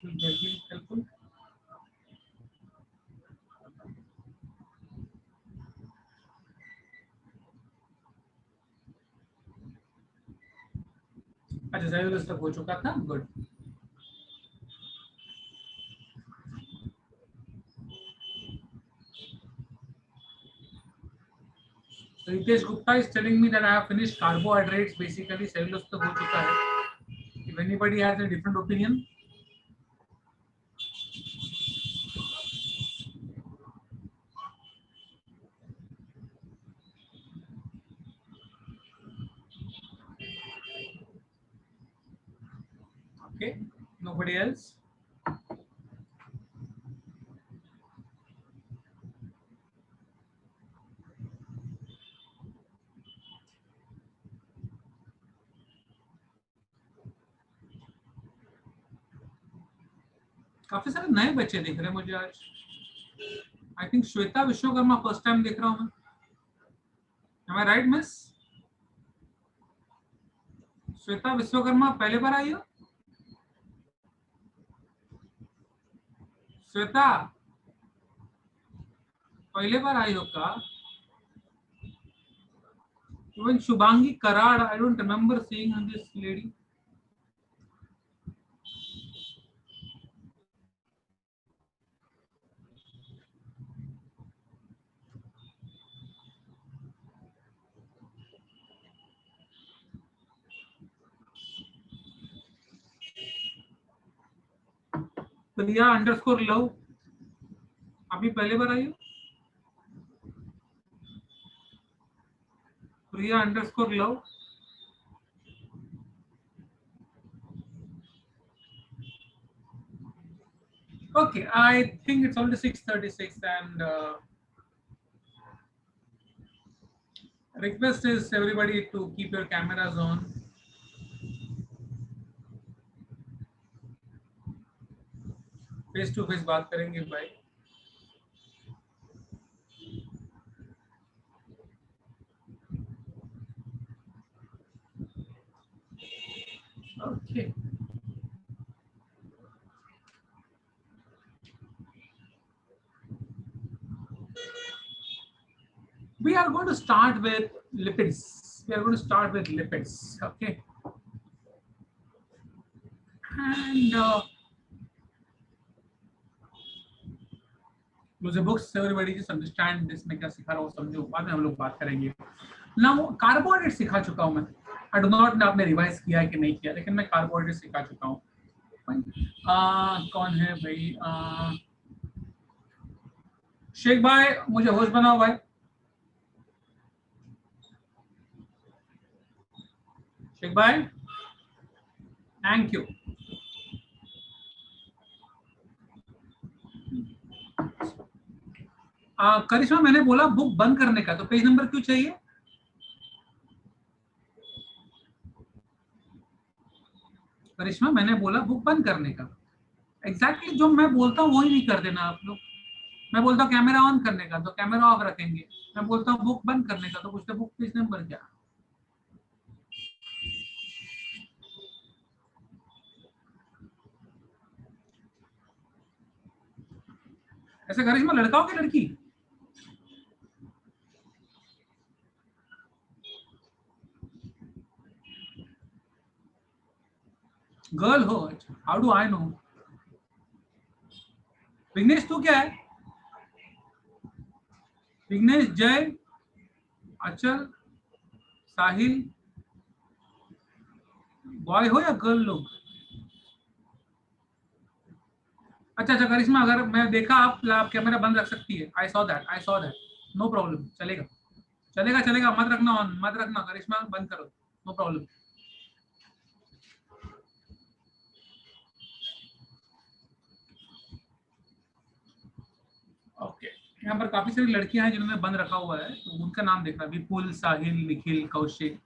Helpful. अच्छा सेल्यूलस तक हो चुका था, good. Ritesh Gupta is telling me that I have finished carbohydrates, basically cellulose तक हो चुका है। If anybody has a different opinion, okay, nobody else. काफी सारे नए बच्चे दिख रहे हैं मुझे आज। I think Shweta Vishwakarma first time देख रहा हूँ मैं। Am I right, miss? Shweta Vishwakarma पहले बार आई हो? श्वेता पहले बार आई हो का? Even Shubhangi Karad, I don't remember seeing this lady. Priya underscore love अभी पहले बार आई हो? Priya underscore love. Okay, I think it's only 6:36 and request is everybody to keep your cameras on. Face to face बात करेंगे भाई। Okay. We are going to start with lipids. We are going to start with lipids. Okay. And मुझे books everybody just understand this, मैं क्या सिखा रहा हूँ समझो, बाद में हम लोग बात करेंगे ना। कार्बोहाइड्रेट सिखा चुका हूँ मैं। आई डू नॉट नो आपने रिवाइज किया है कि नहीं किया, लेकिन मैं कार्बोहाइड्रेट सिखा चुका हूँ। कौन है भाई? शेख भाई मुझे होस्ट बनाओ भाई। शेख भाई थैंक यू। करिश्मा मैंने बोला बुक बंद करने का, तो पेज नंबर क्यों चाहिए? करिश्मा मैंने बोला बुक बंद करने का। एग्जैक्टली जो मैं बोलता हूँ वही नहीं कर देना आप लोग। मैं बोलता हूँ कैमरा ऑन करने का, तो कैमरा ऑफ रखेंगे। मैं बोलता हूँ बुक बंद करने का, तो पूछते बुक पेज नंबर क्या। ऐसे करिश्मा लड़का हो कि लड़की? गर्ल हो? How do I know? Vighnesh तू क्या है? विघ्नेश, जय, अचल, साहिल, बॉय हो या गर्ल लोग? अच्छा अच्छा करिश्मा, अगर मैं देखा आप कैमरा बंद रख सकती है। I saw that, I saw that. No problem, चलेगा चलेगा चलेगा। मत रखना ऑन, मत रखना करिश्मा, बंद करो, नो प्रॉब्लम। ओके, यहाँ पर काफी सारी लड़कियां हैं जिन्होंने बंद रखा हुआ है, तो उनका नाम देखना। विपुल, साहिल, निखिल, कौशिक,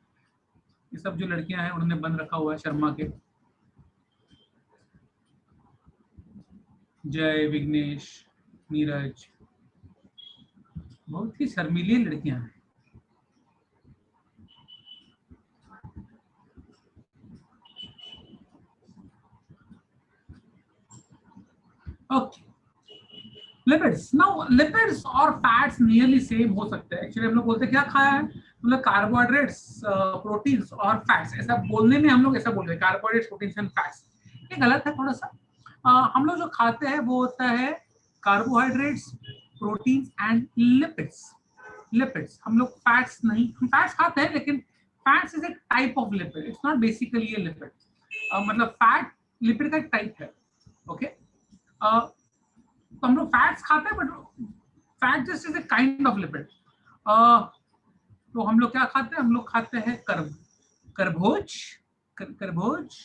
ये सब जो लड़कियां हैं उन्होंने बंद रखा हुआ है शर्मा के। जय, विघ्नेश, नीरज, बहुत ही शर्मीली लड़कियां हैं। ओके, लिपिड्स, नाउ लिपिड्स और फैट्स नियरली सेम हो सकते हैं। एक्चुअली हम लोग बोलते हैं क्या खाया है, मतलब कार्बोहाइड्रेट्स, प्रोटीन्स और फैट्स, ऐसा बोलने में हम लोग ऐसा बोल रहे हैं कार्बोहाइड्रेट्स, प्रोटीन्स एंड फैट्स। ये गलत है थोड़ा सा। हम लोग जो खाते हैं वो होता है carbohydrates, proteins and lipids. Lipids, हम लोग फैट्स नहीं, हम फैट्स खाते हैं लेकिन fats is a type of lipid, it's not basically A lipid. मतलब फैट लिपिड का एक टाइप है। ओके, तो हम लोग फैट्स खाते हैं but fat just is a kind of lipid. तो हम लोग क्या खाते हैं, हम लोग खाते हैं कर्बोज, कर्बोज,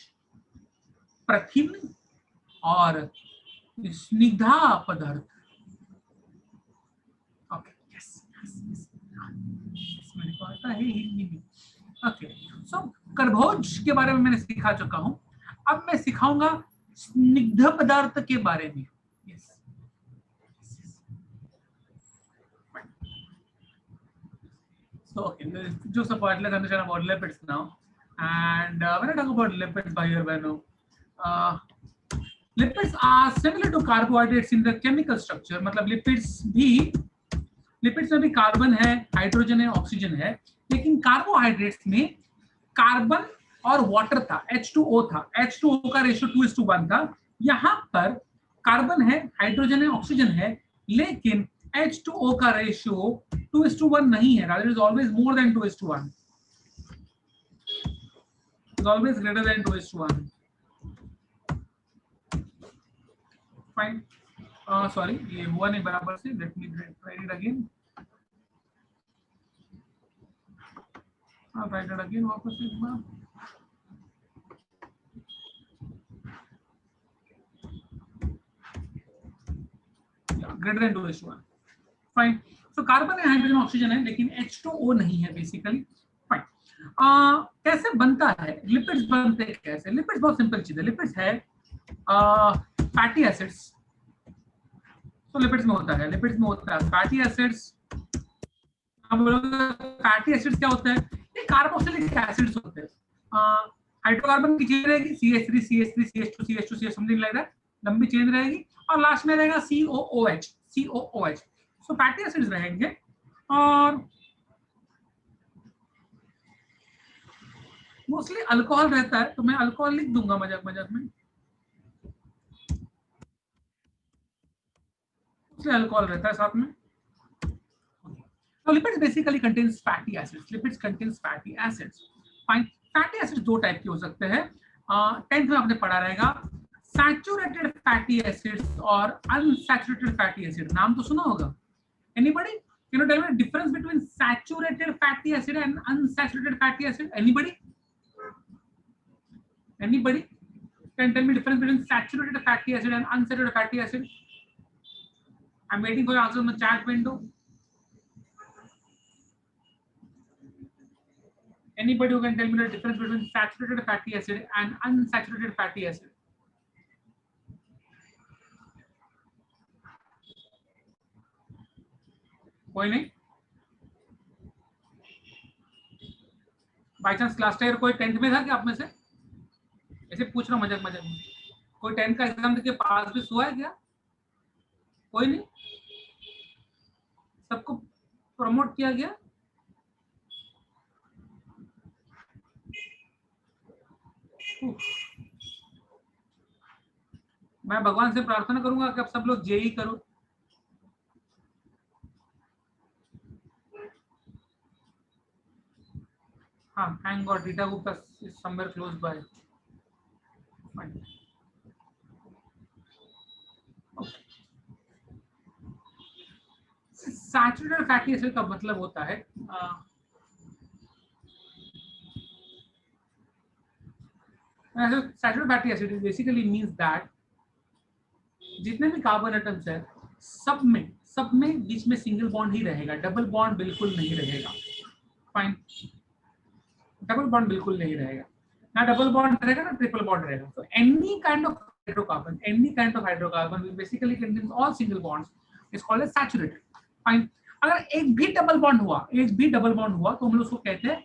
प्रथिन और स्निग्धा पदार्थ। ओके, यस यस, मेरे को आता है हिंदी में। ओके, सो कर्बोज के बारे में मैंने सिखा चुका हूं, अब मैं सिखाऊंगा स्निग्ध पदार्थ के बारे में। Yes, so okay, just a point, let's understand about lipids now. And when I talk about lipids, by your Beno, lipids are similar to carbohydrates in the chemical structure. मतलब लिपिड्स में भी कार्बन है, hydrogen है, oxygen है, लेकिन carbohydrates में carbon और water था, H2O था, H2O का रेशियो 2:1 था। यहाँ पर कार्बन है, हाइड्रोजन है, ऑक्सीजन है, लेकिन H2O का रेशियो 2:1 नहीं है, rather it is always more than 2:1. It is always greater than 2:1. Fine. Sorry, ये हुआ नहीं बराबर से. Let me write it again. Write it again वापस एक बार. Yeah, greater than 2:1. Fine. So carbon है, हाइड्रोजन, ऑक्सीजन है, लेकिन H2O नहीं है बेसिकली। फाइन। कैसे बनता है लिपिड्स, बनते कैसे? लिपिड्स बहुत सिंपल चीज है। लिपिड्स है फैटी एसिड्स। तो लिपिड्स में होता है, लिपिड्स में होता है फैटी एसिड्स। हम लोग फैटी एसिड्स क्या होता है, ये कार्बोक्सिलिक एसिड्स होते हैं। हाइड्रोकार्बन की चेन रहेगी CH3 CH3 CH2 CH2 CH something like that, लंबी चेन रहेगी, और लास्ट में रहेगा COOH। सो फैटी एसिड्स रहेंगे, और मोस्टली अल्कोहल रहता है, तो मैं अल्कोहल लिख दूंगा मजाक मजाक में, मोस्टली अल्कोहल रहता है साथ में। So lipids basically contains fatty acids. Lipids contains fatty acids. Fine. Fatty acids दो टाइप के हो सकते हैं। 10th में आपने पढ़ा रहेगा, सैचुरेटेड फैटी एसिड्स और अनसैचुरेटेड फैटी एसिड। नाम तो सुना होगा। Anybody? Can you tell me the difference between saturated fatty acid and unsaturated fatty acid? Anybody? Anybody? Can tell me the difference between saturated fatty acid and unsaturated fatty acid? I'm waiting for your answer in the chat window. Anybody who can tell me the difference between saturated fatty acid and unsaturated fatty acid? कोई नहीं? By chance last year कोई 10th में था क्या आप में से? ऐसे पूछ रहा हूँ मजाक मजाक में। कोई 10th का एग्जाम देके पास भी हुआ है क्या? कोई नहीं? सबको प्रमोट किया गया? मैं भगवान से प्रार्थना करूंगा कि आप सब लोग जेई करो। हाँ, thank God, Rita Gupta is somewhere close by. Fine. Okay. Saturated fatty acid का मतलब होता है saturated fatty acid basically means that जितने भी कार्बन एटम्स है सब में बीच में सिंगल बॉन्ड ही रहेगा, डबल बॉन्ड बिल्कुल नहीं रहेगा। फाइन, डबल बॉन्ड बिल्कुल नहीं रहेगा, ना डबल बॉन्ड रहेगा ना ट्रिपल बॉन्ड रहेगा। तो any kind of hydrocarbon will basically contains all single bonds, is called as saturated. Fine. अगर एक भी डबल बॉन्ड हुआ तो हम लोग उसको कहते हैं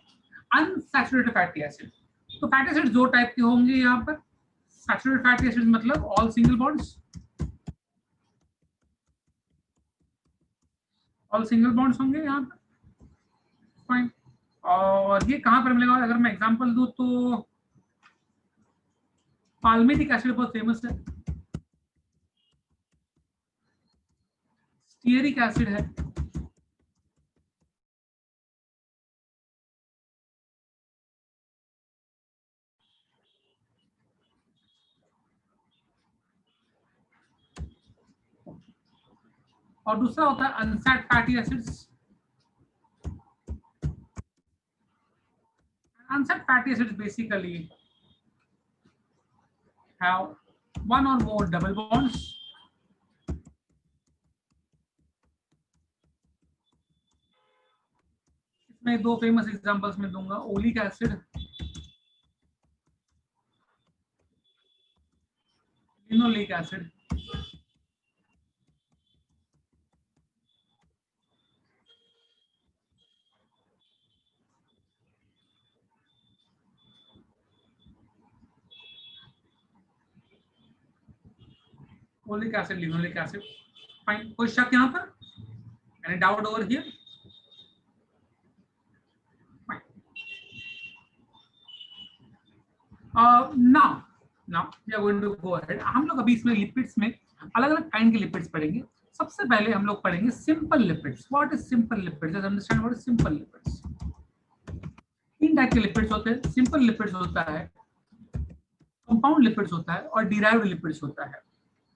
अनसैचुरेटेड फैटी एसिड। तो फैटी एसिड दो टाइप के होंगे यहाँ पर। सैचुरेटेड फैटी एसिड मतलब all single bonds, all single bonds होंगे यहाँ पे, फाइन। और ये कहाँ पर मिलेगा, अगर मैं एग्जांपल दूं तो पाल्मिटिक एसिड बहुत फेमस है, स्टीयरिक एसिड है, और दूसरा होता है unsat fatty acids. Unsaid fatty acids basically have one or more double bonds. इसमें दो फेमस एग्जांपल्स में दूंगा, oleic acid, linoleic acid. Oleic acid, linoleic acid, fine. कोई शक यहाँ पर, any doubt over here? Now we are going to go ahead. हम लोग अभी इसमें लिपिड्स में अलग अलग काइंड के लिपिड्स पढ़ेंगे। सबसे पहले हम लोग पढ़ेंगे simple lipids. What is simple lipids? Just understand what is simple lipids. तीन टाइप के लिपिड्स होते हैं। सिंपल लिपिड्स होता है, कंपाउंड लिपिड्स होता है, और डिराइव्ड लिपिड्स होता है।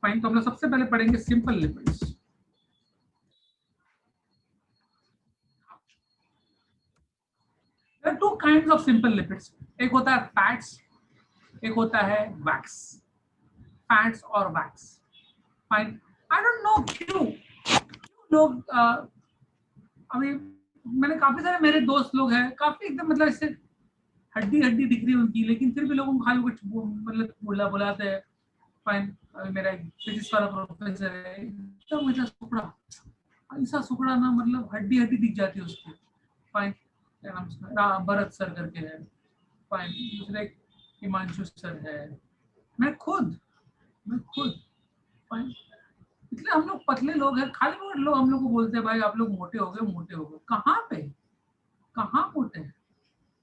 फाइन, तो हम लोग सबसे पहले पढ़ेंगे simple lipids. There are two kinds of simple lipids. एक होता है फैट्स, एक होता है वैक्स। फैट्स और wax, fine. I don't know क्यों लोग अभी मैंने काफी सारे मेरे दोस्त लोग हैं, काफी एकदम मतलब इससे हड्डी हड्डी दिख रही है उनकी, लेकिन फिर भी लोगों को खाली कुछ मतलब बुलाते हैं। फाइन, अभी मेरा फिजिक्स वाला प्रोफेसर है, एकदम ऐसा सुकड़ा, ऐसा सुकड़ा ना, मतलब हड्डी हड्डी दिख जाती है उसकी। फाइन, क्या नाम उसका, भरत सर करके है। फाइन, दूसरे हिमांशु सर है, मैं खुद फाइन। इसलिए हम लोग पतले लोग हैं, खाली वो लोग हम लोग को बोलते हैं भाई आप लोग मोटे हो गए, मोटे हो गए। कहाँ पे, कहाँ मोटे हैं?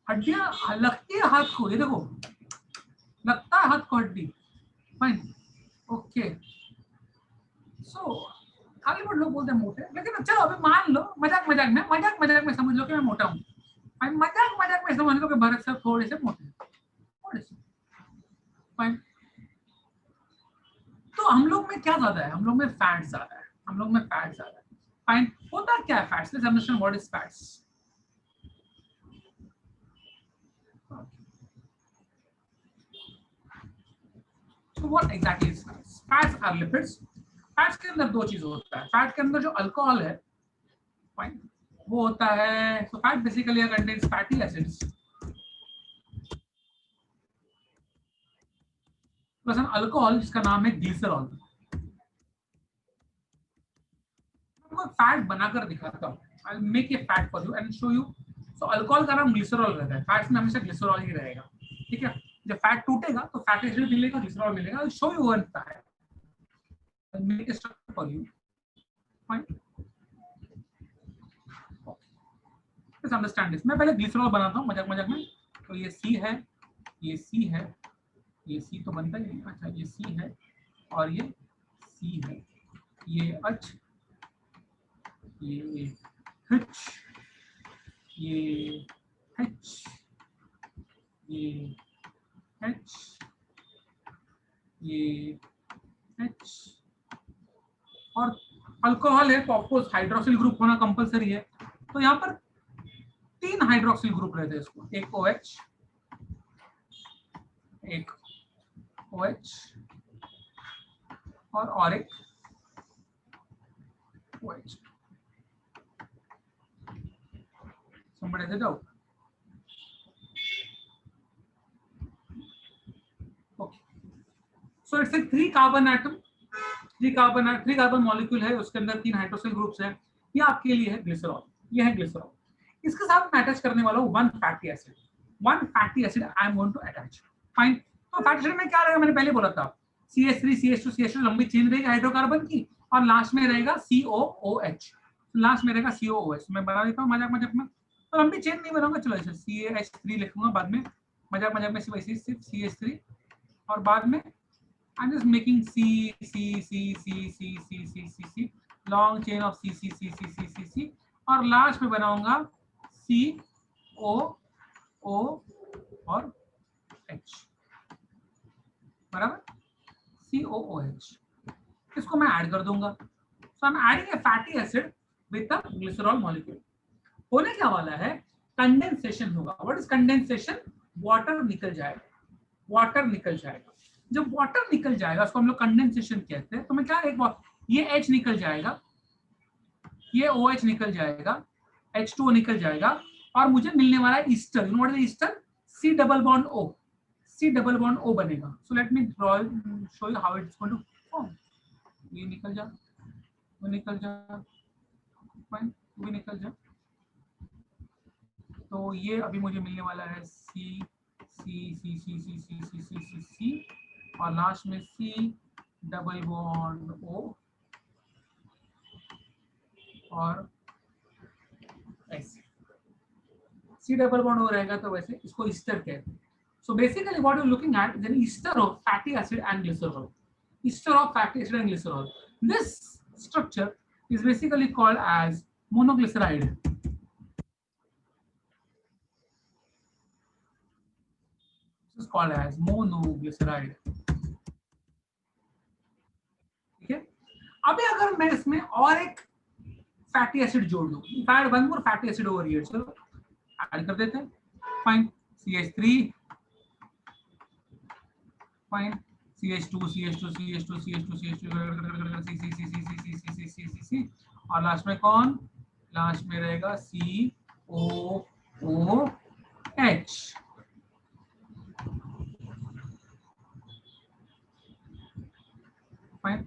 हड्डियां लगती है हाथ को, ये देखो लगता है हाथ को हड्डी। Fine, okay. सो खाली वो लोग बोलते हैं मोटे, लेकिन चलो अभी मान लो मजाक मजाक में समझ लो कि मैं मोटा हूँ। मजाक में समझ लो कि भरत सर थोड़े से मोटे हैं, थोड़े से। फाइन, तो हम लोग में क्या ज्यादा है? हम लोग में फैट ज्यादा है, हम लोग में फैट ज्यादा है। फाइन, होता क्या है fats? Let's understand what is fats. So what exactly is fats? Fats are lipids. Fats के अंदर दो चीज होता है। फैट के अंदर जो अल्कोहल है, फाइन, वो होता है, so fat basically contains fatty acids plus an alcohol जिसका नाम है ग्लिसरॉल। मैं फैट बनाकर दिखाता हूँ, I will make a fat for you and show you. So alcohol का नाम ग्लिसरॉल रहता है, फैट्स में हमेशा ग्लिसरॉल ही रहेगा, ठीक है। जब फैट टूटेगा तो फैटी एसिड मिलेगा, ग्लिसरॉल मिलेगा। आई will show you one fat, I will make a structure for you, fine. Let's understand this. मैं पहले ग्लिसरॉल बनाता हूँ मजाक में। तो ये सी है, ये सी है, ये सी तो बनता ही नहीं। अच्छा, ये सी है और ये सी है, ये एच, ये एच, ये एच, ये एच, ये एच, और अल्कोहल है तो ऑफकोर्स हाइड्रोक्सिल ग्रुप होना कंपलसरी है। तो यहाँ पर तीन हाइड्रोक्सिल ग्रुप रहते हैं इसको, एक OH, एक OH और एक OH। Somebody has a doubt? Okay. So it's a 3 carbon atom, 3 carbon molecule है, उसके अंदर 3 हाइड्रोक्सिल ग्रुप्स हैं। ये आपके लिए है ग्लिसरॉल, ये है ग्लिसरॉल। इसके साथ मैं अटैच करने वाला हूँ one fatty acid I am going to attach. Fine, तो फैटी एसिड में क्या रहेगा? मैंने पहले बोला था CH3 CH2 CH2 लंबी चेन रहेगी हाइड्रोकार्बन की, और लास्ट में रहेगा COOH। लास्ट में रहेगा COOH। मैं बना देता हूँ मजाक मजाक में, तो लंबी चेन नहीं बनाऊंगा, चलो ऐसे CH3 लिखूंगा बाद में, मजाक मजाक में सिर्फ CH3, और बाद में I'm just making C, long chain of C, और लास्ट में बनाऊंगा COO और H, बराबर, COOH। इसको मैं ऐड कर दूंगा, so I'm adding a fatty acid with a glycerol molecule। होने क्या वाला है, कंडेंसेशन होगा। व्हाट इज कंडेंसेशन, वाटर निकल जाएगा, वाटर निकल जाएगा। जब वाटर निकल जाएगा उसको हम लोग कंडेंसेशन कहते हैं। तो मैं क्या, एक बार ये H निकल जाएगा, ये OH निकल जाएगा, H2O निकल जाएगा, और मुझे मिलने वाला है ester. You know what is ester, C double bond O, C double bond O बनेगा। So let me draw, show you how it is going to form. ये निकल जा, वो निकल जा, फाइन, वो भी निकल जा। तो ये अभी मुझे मिलने वाला है C, और लास्ट में C डबल बॉन्ड O और ऐसे C डबल बॉन्ड O रहेगा, तो वैसे इसको ईस्टर कहते हैं। So basically what you're looking at is an ester of fatty acid and glycerol. Ester of fatty acid and glycerol. This structure is basically called as monoglyceride. This is called as monoglyceride. ठीक है, अभी अगर मैं इसमें और एक fatty acid जोड़ दूं, add one more fatty acid over here, चलो ऐड कर देते हैं, फाइन, CH3, फाइन, CH2, और लास्ट में कौन, लास्ट में रहेगा COOH। फाइन,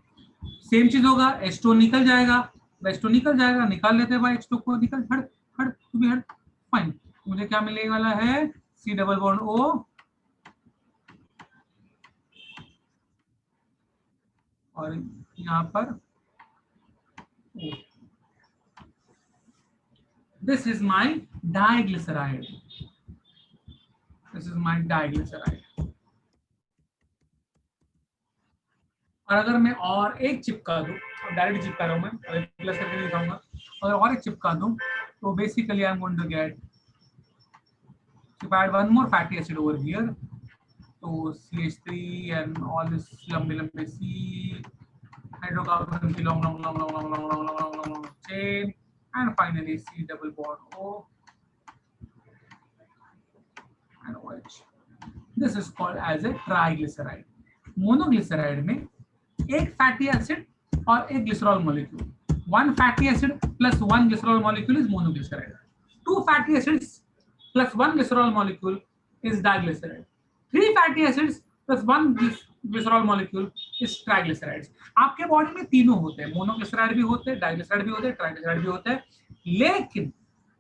सेम चीज होगा, H2 निकल जाएगा, H2 निकल जाएगा, निकाल लेते हैं भाई H2 को, निकल, हट हट तू भी हट, फाइन। मुझे क्या मिलने वाला है, C डबल बॉन्ड O और यहाँ पर O। This is my diglyceride. This is my diglyceride. और अगर मैं और एक चिपका दूं, डायरेक्ट चिपका रहा हूं मैं, अगर प्लस करके नहीं दिखाऊंगा, अगर और एक चिपका दूं तो basically I am going to get, if I add one more fatty acid over here, तो CH3 and all this लंबे लंबे C हाइड्रोकार्बन की long chain, and finally C double bond O and OH. This is called as a triglyceride. Monoglyceride में एक fatty acid और एक glycerol molecule, one fatty acid plus one glycerol molecule is monoglyceride, two fatty acids plus one glycerol molecule is diglyceride, three fatty acids plus one glycerol molecule is triglycerides. आपके body में तीनों होते हैं, monoglyceride भी होते हैं, diglyceride भी होते हैं, ट्राइग्लिसराइड भी होते हैं।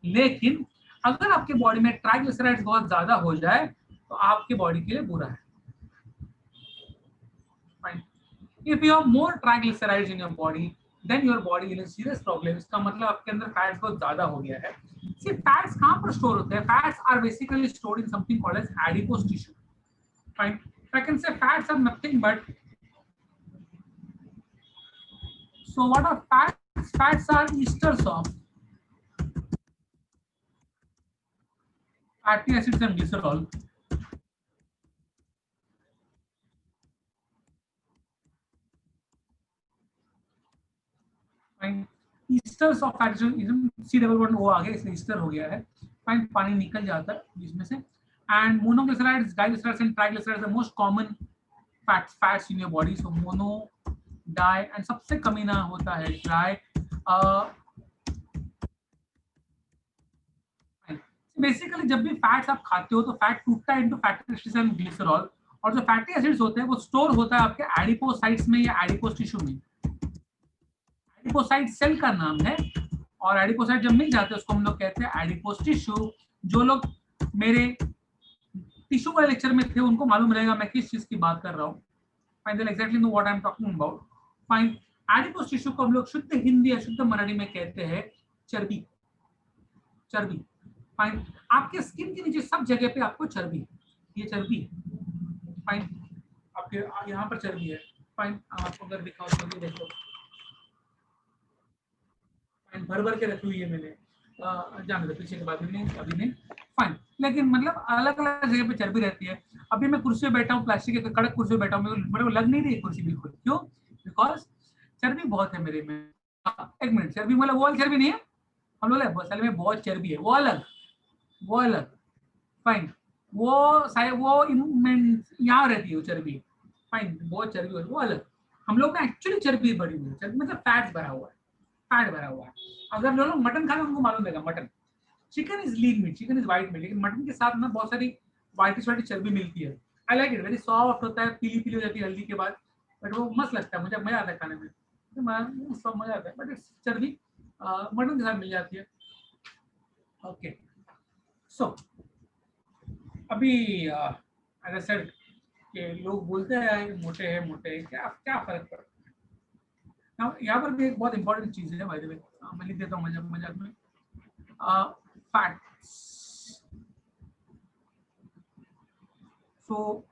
लेकिन अगर आपके बॉडी में ट्राइग्लिसराइड्स बहुत ज्यादा हो जाए तो आपके बॉडी के लिए बुरा है। Fine. If you have more triglycerides in your body, then your body is in serious problem. इसका मतलब आपके अंदर फैट्स बहुत ज्यादा हो गया है। See, फैट्स कहाँ पर स्टोर होते हैं? Fats are basically stored in something called as adipose tissue. Fine. I can say fats are nothing but. So what are fats? Fats are esters of fatty acids and glycerol. Fine, esters of hydrogen, C double bond O आ गया, इसलिए Easter हो गया है। Fine, पानी निकल जाता है बीच में से। And monoglycerides, diglycerides and triglycerides the most common fats in your body. So mono, di and सबसे कमीना होता है ट्राई। बेसिकली जब भी फैट्स आप खाते हो तो फैट टूटता है into fatty acids and glycerol, और जो फैटी एसिड्स होते हैं वो स्टोर होता है आपके एडिपोसाइट्स में या एडिपोस टिश्यू में। एडिपोसाइट सेल का नाम है, और एडिपोसाइट जब मिल जाते हैं उसको हम लोग कहते हैं एडिपोस टिश्यू। जो लोग मेरे टिश्यू वाले लेक्चर में थे उनको मालूम रहेगा मैं किस चीज की बात कर रहा हूँ। Fine, they exactly know what I am talking about. Fine, adipose tissue को हम लोग शुद्ध हिंदी या शुद्ध मराठी में कहते हैं चर्बी। चर्बी फाइन। आपके स्किन के नीचे सब जगह पे आपको चर्बी है, ये चर्बी है फाइन। आपके यहाँ पर चर्बी है फाइन। आपको अगर दिखाओ तो ये देखो फाइन, भर भर के रखी हुई है मैंने। जान दो पीछे के बाद में अभी नहीं फाइन। लेकिन मतलब अलग अलग जगह पे चर्बी रहती है। अभी मैं कुर्सी पे बैठा हूँ, प्लास्टिक के कड़क कुर्सी पे बैठा हूँ, मेरे को लग नहीं रही कुर्सी बिल्कुल। क्यों? बिकॉज चर्बी बहुत है मेरे में। एक मिनट, चर्बी मतलब वो वाली चर्बी नहीं है, हम लोग असल में बहुत चर्बी है, वो अलग, वो अलग फाइन। वो शायद वो यहाँ रहती है वो चर्बी फाइन, बहुत चर्बी है वो अलग। हम लोग में एक्चुअली चर्बी बढ़ी हुई है, चर्बी मतलब फैट भरा हुआ है, फैट भरा हुआ है। अगर लोग मटन खाना उनको मालूम रहेगा, mutton, chicken is lean meat, chicken is white meat, लेकिन मटन के साथ ना बहुत सारी व्हाइटिश व्हाइटिश चर्बी मिलती है। I like it, very soft होता है, पीली पीली हो जाती है हल्दी के बाद, बट वो मस्त लगता है, मुझे मजा आता है खाने में, सब मजा आता है। बट इट्स चर्बी मटन के साथ मिल जाती है। ओके सो अभी एज आई सेड कि लोग बोलते हैं मोटे हैं मोटे हैं, क्या क्या फर्क पड़ता है। यहाँ पर भी एक बहुत इंपॉर्टेंट चीज है, बाय द वे मैं लिख देता हूँ मजाक मजाक में, फैट्स। सो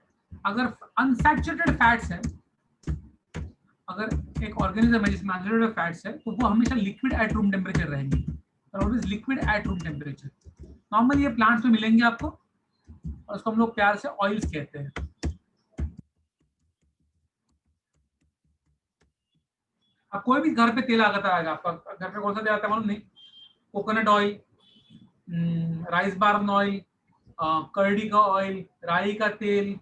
अगर अनसैचुरेटेड फैट्स है, अगर एक ऑर्गेनिज्म है जिसमें अनसैचुरेटेड फैट्स है, तो वो हमेशा लिक्विड एट रूम टेम्परेचर रहेंगी, always liquid at room temperature. Normally ये प्लांट्स में मिलेंगे आपको, और उसको हम लोग प्यार से ऑयल्स कहते हैं। अब कोई भी घर पे तेल आता आएगा, आपका घर पे कौन सा तेल आता है मालूम नहीं? कोकोनट ऑयल, राइस बार्न ऑयल, करडी का ऑयल, राई का तेल,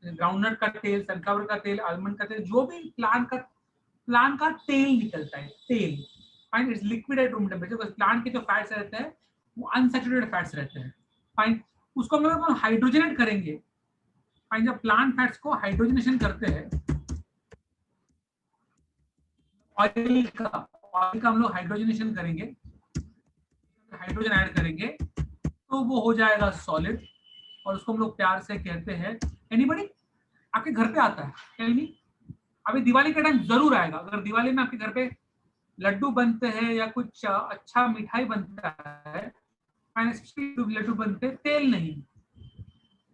ग्राउंडनट का तेल, सनफ्लावर का तेल, आलमंड का तेल, जो भी प्लांट का तेल निकलता है, तेल fine, it's liquid at room temperature. Because plant के जो फैट्स रहते हैं वो अनसैचुरेटेड फैट्स रहते हैं फाइन। उसको हम लोग हाइड्रोजनेट करेंगे फाइन। जब प्लांट फैट्स को हाइड्रोजनेशन करते हैं, ऑयल का हम लोग हाइड्रोजनेशन करेंगे, हाइड्रोजन ऐड करेंगे, तो वो हो जाएगा सॉलिड, और उसको हम लोग प्यार से कहते हैं, एनीबॉडी आपके घर पे आता है? Tell me. अभी दिवाली का टाइम जरूर आएगा, अगर दिवाली में आपके घर पे लड्डू बनते हैं या कुछ अच्छा मिठाई बनता है, लड्डू बनते हैं, तेल नहीं,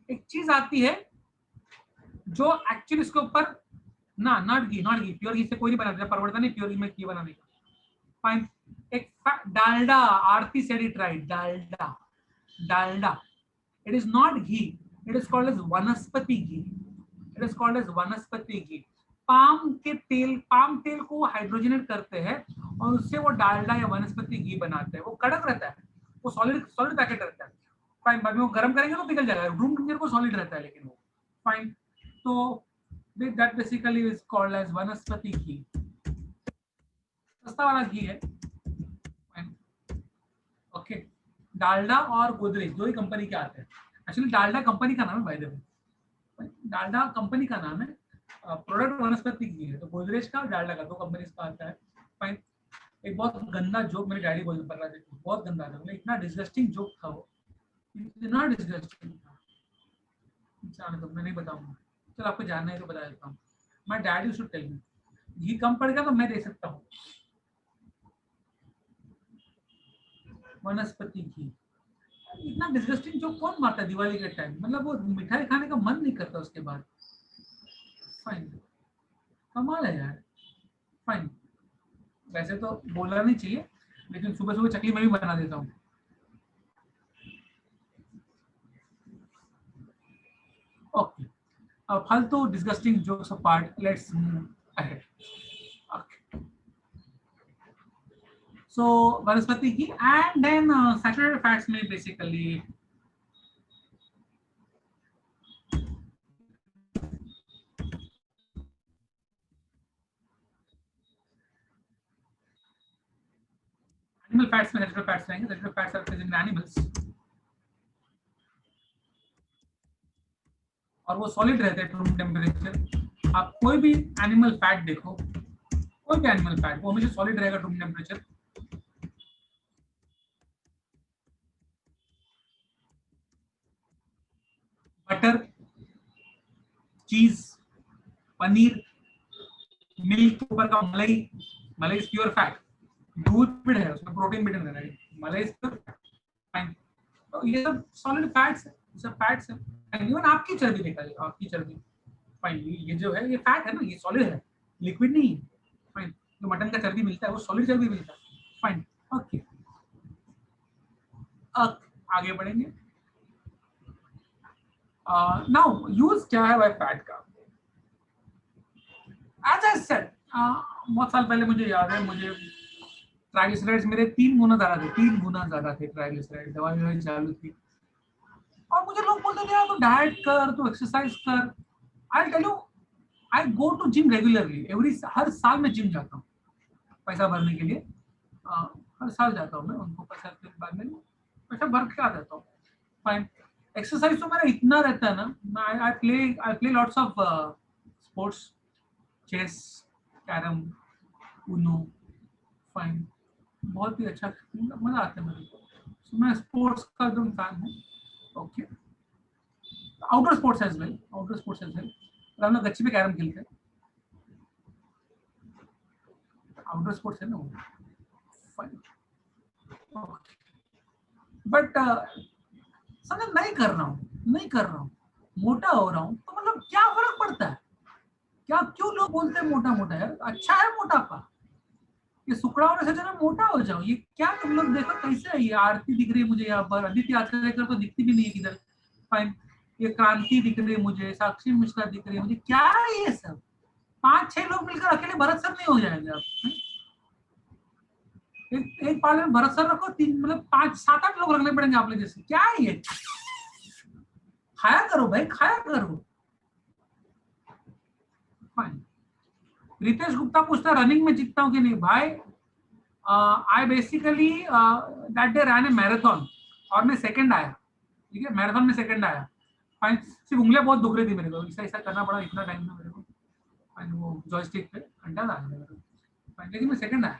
एक चीज आती है जो एक्चुअली इसके ऊपर ना, नॉट घी, प्योर घी से कोई नहीं बनाता, परवड़ता नहीं प्योर घी में घी बनाने का फाइन। एक Dalda, Aarti said it right, Dalda, Dalda, it is not ghee, it is called as vanaspati ghee, it is called as vanaspati ghee. Palm तेल को हाइड्रोजनेट करते हैं और उससे वो डालडा या वनस्पति घी बनाते हैं। वो कड़क रहता है, वो सॉलिड सॉलिड पैकेट रहता है फाइन। बाद में वो गर्म करेंगे तो पिघल जाएगा, रूम टेम्परेचर को सॉलिड रहता है, लेकिन वो फाइन। तो that basically is called as vanaspati ghee, सस्ता वाला घी है फाइन। ओके, डालडा और गोदरेज दो ही कंपनी के आते हैं। एक्चुअली डालडा कंपनी का नाम है, by the way Dalda company का नाम है, प्रोडक्ट वनस्पति घी है। तो गोदरेज का और डालडा का, दो कंपनी का आता है फाइन। एक बहुत गंदा जोक मेरी डैडी बोल रहा था, बहुत गंदा था, मतलब इतना डिस्गस्टिंग जोक था वो, इतना डिस्गस्टिंग था, जाने दो मैं नहीं बताऊंगा। चलो आपको जानना है तो बता देता हूँ। My dad used to tell me, घी कम पड़ गया तो मैं दे सकता हूँ, वनस्पति घी। इतना डिस्गस्टिंग जोक कौन मारता है दिवाली के टाइम? मतलब वो मिठाई खाने का मन नहीं करता उसके बाद, फाइन, कमाल है यार, फाइन। वैसे तो बोलना नहीं चाहिए, लेकिन सुबह सुबह चकली मैं भी बना देता हूँ। ओके, अब फालतू disgusting jokes apart, let's move ahead. Okay, so vanaspati ghee and then saturated fats में बेसिकली एनिमल फैट्स में सैचुरेटेड फैट्स रहेंगे। Saturated fats are present in animals, और वो सॉलिड रहते हैं रूम टेम्परेचर। आप कोई भी एनिमल फैट देखो, कोई भी एनिमल फैट, वो हमेशा सॉलिड रहेगा रूम टेम्परेचर। बटर, चीज, पनीर, मिल्क के ऊपर का मलाई, मलाई इज प्योर फैट, दूध भी है उसमें प्रोटीन भी नहीं है, मलाई इज प्योर फैट, फाइन। तो ये सब सॉलिड फैट्स है, ये सब फैट्स है। इवन आपकी चर्बी देखा जाए, आपकी चर्बी फाइन, ये जो है ये फैट है ना, ये सॉलिड है, लिक्विड नहीं है, फाइन। जो मटन का चर्बी मिलता है वो सॉलिड चर्बी मिलता है, फाइन। ओके, आगे बढ़ेंगे। नाउ यूज क्या है भाई फैट का? एज आई सेड, बहुत साल पहले मुझे याद है, मुझे ट्राइग्लिसराइड्स मेरे 3 गुना ज्यादा थे, 3 गुना ज्यादा थे ट्राइग्लिसराइड, दवाई ववाई चालू थी। और मुझे लोग बोलते थे यार तो डाइट कर, तो एक्सरसाइज कर। I tell you, I go to gym regularly, हर साल मैं जिम जाता हूँ पैसा भरने के लिए। हर साल जाता हूँ मैं, उनको पैसा के बाद में पैसा भर के आ जाता हूँ, फाइन। एक्सरसाइज तो मेरा इतना रहता है ना, I play lots of sports, chess, carrom, Uno, fine. बहुत ही अच्छा, मजा आता है मेरे को। So, मैं स्पोर्ट्स का एकदम फैन हूँ। Okay, outdoor sports as well, outdoor sports as well. हम लोग गच्ची पे कैरम खेलते हैं, आउटडोर स्पोर्ट्स है ना वो, फाइन। बट समझ नहीं कर रहा हूँ, नहीं कर रहा हूँ, मोटा हो रहा हूँ, तो मतलब क्या फर्क पड़ता है? क्या, क्यों लोग बोलते हैं मोटा मोटा? यार अच्छा है मोटापा, ये सुकड़ा होने से जरा मोटा हो जाओ। ये क्या तुम लोग देखो कैसे है, ये आरती दिख रही है मुझे यहाँ पर, अदिति आचरेकर तो दिखती भी नहीं है किधर, फाइन। ये क्रांति दिख रही है मुझे, साक्षी मिश्रा दिख रही है मुझे, क्या है ये सब? 5-6 लोग मिलकर अकेले भरत सर नहीं हो जाएंगे आप? एक पाले में भरत सर रखो, 3 मतलब 5-7-8 लोग रखने पड़ेंगे आप लोग जैसे, क्या है ये? खाया करो भाई, खाया करो, फाइन। रितेश गुप्ता पूछता है रनिंग में जीतता हूँ कि नहीं भाई? I basically that day ran a marathon और मैं सेकंड आया, ठीक है, मैराथन में सेकंड आया, फाइन। सिर्फ उंगलियां बहुत दुख रही थी मेरे को, ऐसा ऐसा करना पड़ा इतना टाइम में मेरे को, फाइन। वो जॉयस्टिक पे घंटा आ गया मेरे को, फाइन, लेकिन मैं सेकंड आया,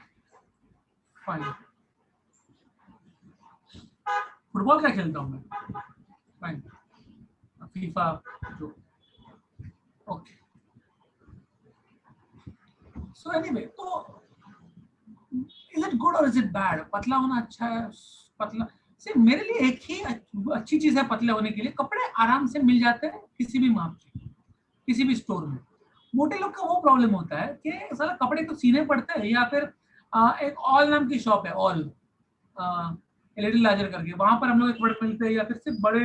फाइन। फुटबॉल क्या खेलता हूँ मैं, फाइन, फीफा जो, ओके। सो एनीवे, तो इज इट गुड और इज इट बैड? पतला होना अच्छा है? पतला सिर्फ मेरे लिए एक ही अच्छी चीज है पतले होने के लिए, कपड़े आराम से मिल जाते हैं किसी भी माप के, किसी भी स्टोर में। मोटे लोग का वो प्रॉब्लम होता है कि साला कपड़े तो सीने पड़ते हैं, या फिर एक ऑल नाम की शॉप है, ऑल लिटिल लार्जर करके, वहां पर हम लोग कपड़े मिलते हैं, या फिर सिर्फ बड़े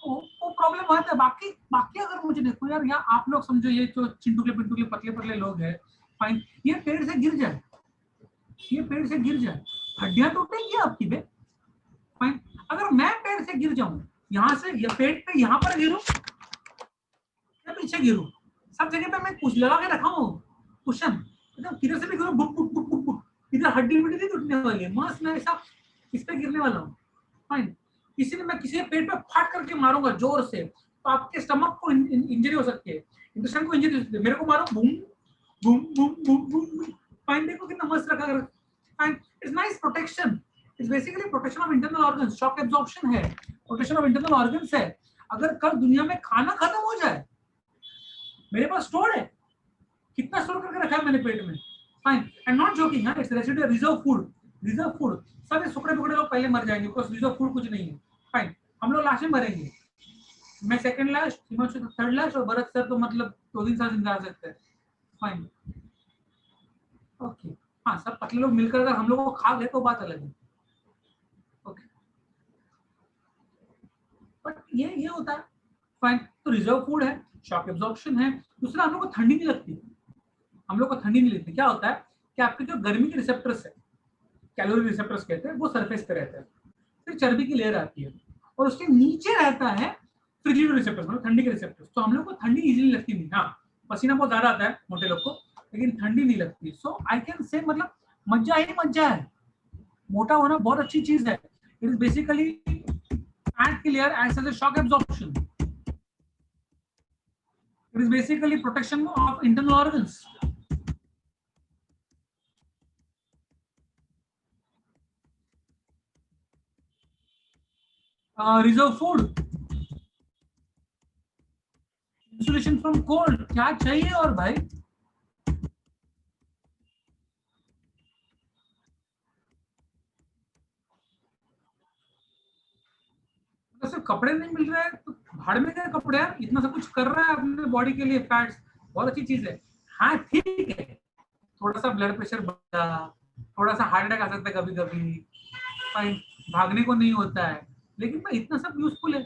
वो प्रॉब्लम आता है। बाकी बाकी अगर मुझे देखो यार, यहाँ आप लोग समझो, ये जो चिंटुकले पिंटुकले पतले पतले लोग हैं, फाइन, ये पेड़ से गिर जाए, ये पेड़ से गिर जाए, हड्डियां टूटेंगी आपकी बे, फाइन। अगर मैं पेड़ से गिर जाऊं, यहाँ से या पेट पे यहाँ पर गिरूं या पीछे गिरूं, सब जगह पे मैं कुछ लगा के रखा हूँ कुशन, एकदम किधर से भी गिरूं बुक बुक बुक बुक बुक, इधर हड्डी वड्डी नहीं टूटने वाली है, मस्त मैं ऐसा इस पे गिरने वाला हूँ, फाइन। किसी ने मैं किसी के पेट पे फाट करके मारूंगा जोर से, तो आपके स्टमक को इंजरी हो सकती है, इंटेस्टाइन को इंजरी हो सकती है, मेरे को मारो boom boom boom boom boom, fine. देखो कितना मस्त रखा कर, fine. It's nice protection, it's basically protection of internal organs, shock absorption है, प्रोटेक्शन ऑफ इंटरनल ऑर्गन्स है। अगर कल दुनिया में खाना खत्म हो जाए, मेरे पास स्टोर है, कितना स्टोर करके रखा है मैंने पेट में, fine. And not joking, it's residue, reserve food, reserve food. सब ये सुखड़े पुकड़े लोग पहले मर जाएंगे, बिकॉज रिजर्व फूड कुछ नहीं है, फाइन। हम लोग लास्ट में मरेंगे, मैं second last, Himanshu third last, और भरत सर तो मतलब 2 दिन साल जिंदा आ सकते हैं, फाइन, ओके। हाँ, सब पतले लोग मिलकर अगर हम लोग को खा गए तो बात अलग है, ओके। बट ये होता है, फाइन। तो रिजर्व फूड है, शॉक एब्जॉर्प्शन है, दूसरा हम लोग को ठंडी नहीं लगती, हम लोग को ठंडी नहीं लगती। क्या होता है कि आपके जो गर्मी के रिसेप्टर्स है, कैलोरी रिसेप्टर्स कहते हैं, वो सरफेस पे रहते हैं, फिर चर्बी की लेयर आती है, और उसके नीचे रहता है फ्रिजिड रिसेप्टर्स, मतलब ठंडी के रिसेप्टर्स। तो हम लोग को ठंडी इजीली लगती नहीं, हाँ पसीना बहुत ज्यादा आता है मोटे लोग को, लेकिन ठंडी नहीं लगती। सो आई कैन से मतलब मज्जा ही मज्जा है, मोटा होना बहुत अच्छी चीज है। इट इज बेसिकली फैट की layer acts as a shock absorption, it is basically protection of internal organs. Reserve food, insulation from cold, क्या चाहिए और भाई? तो सिर्फ कपड़े नहीं मिल रहे हैं तो भाड़ में गए कपड़े यार, इतना सब कुछ कर रहा है अपने बॉडी के लिए फैट्स, बहुत अच्छी चीज है। हाँ ठीक है, थोड़ा सा ब्लड प्रेशर बढ़ा, थोड़ा सा हार्ट अटैक आ सकता है कभी कभी, फाइन, भागने को नहीं होता है, लेकिन भाई इतना सब यूजफुल है।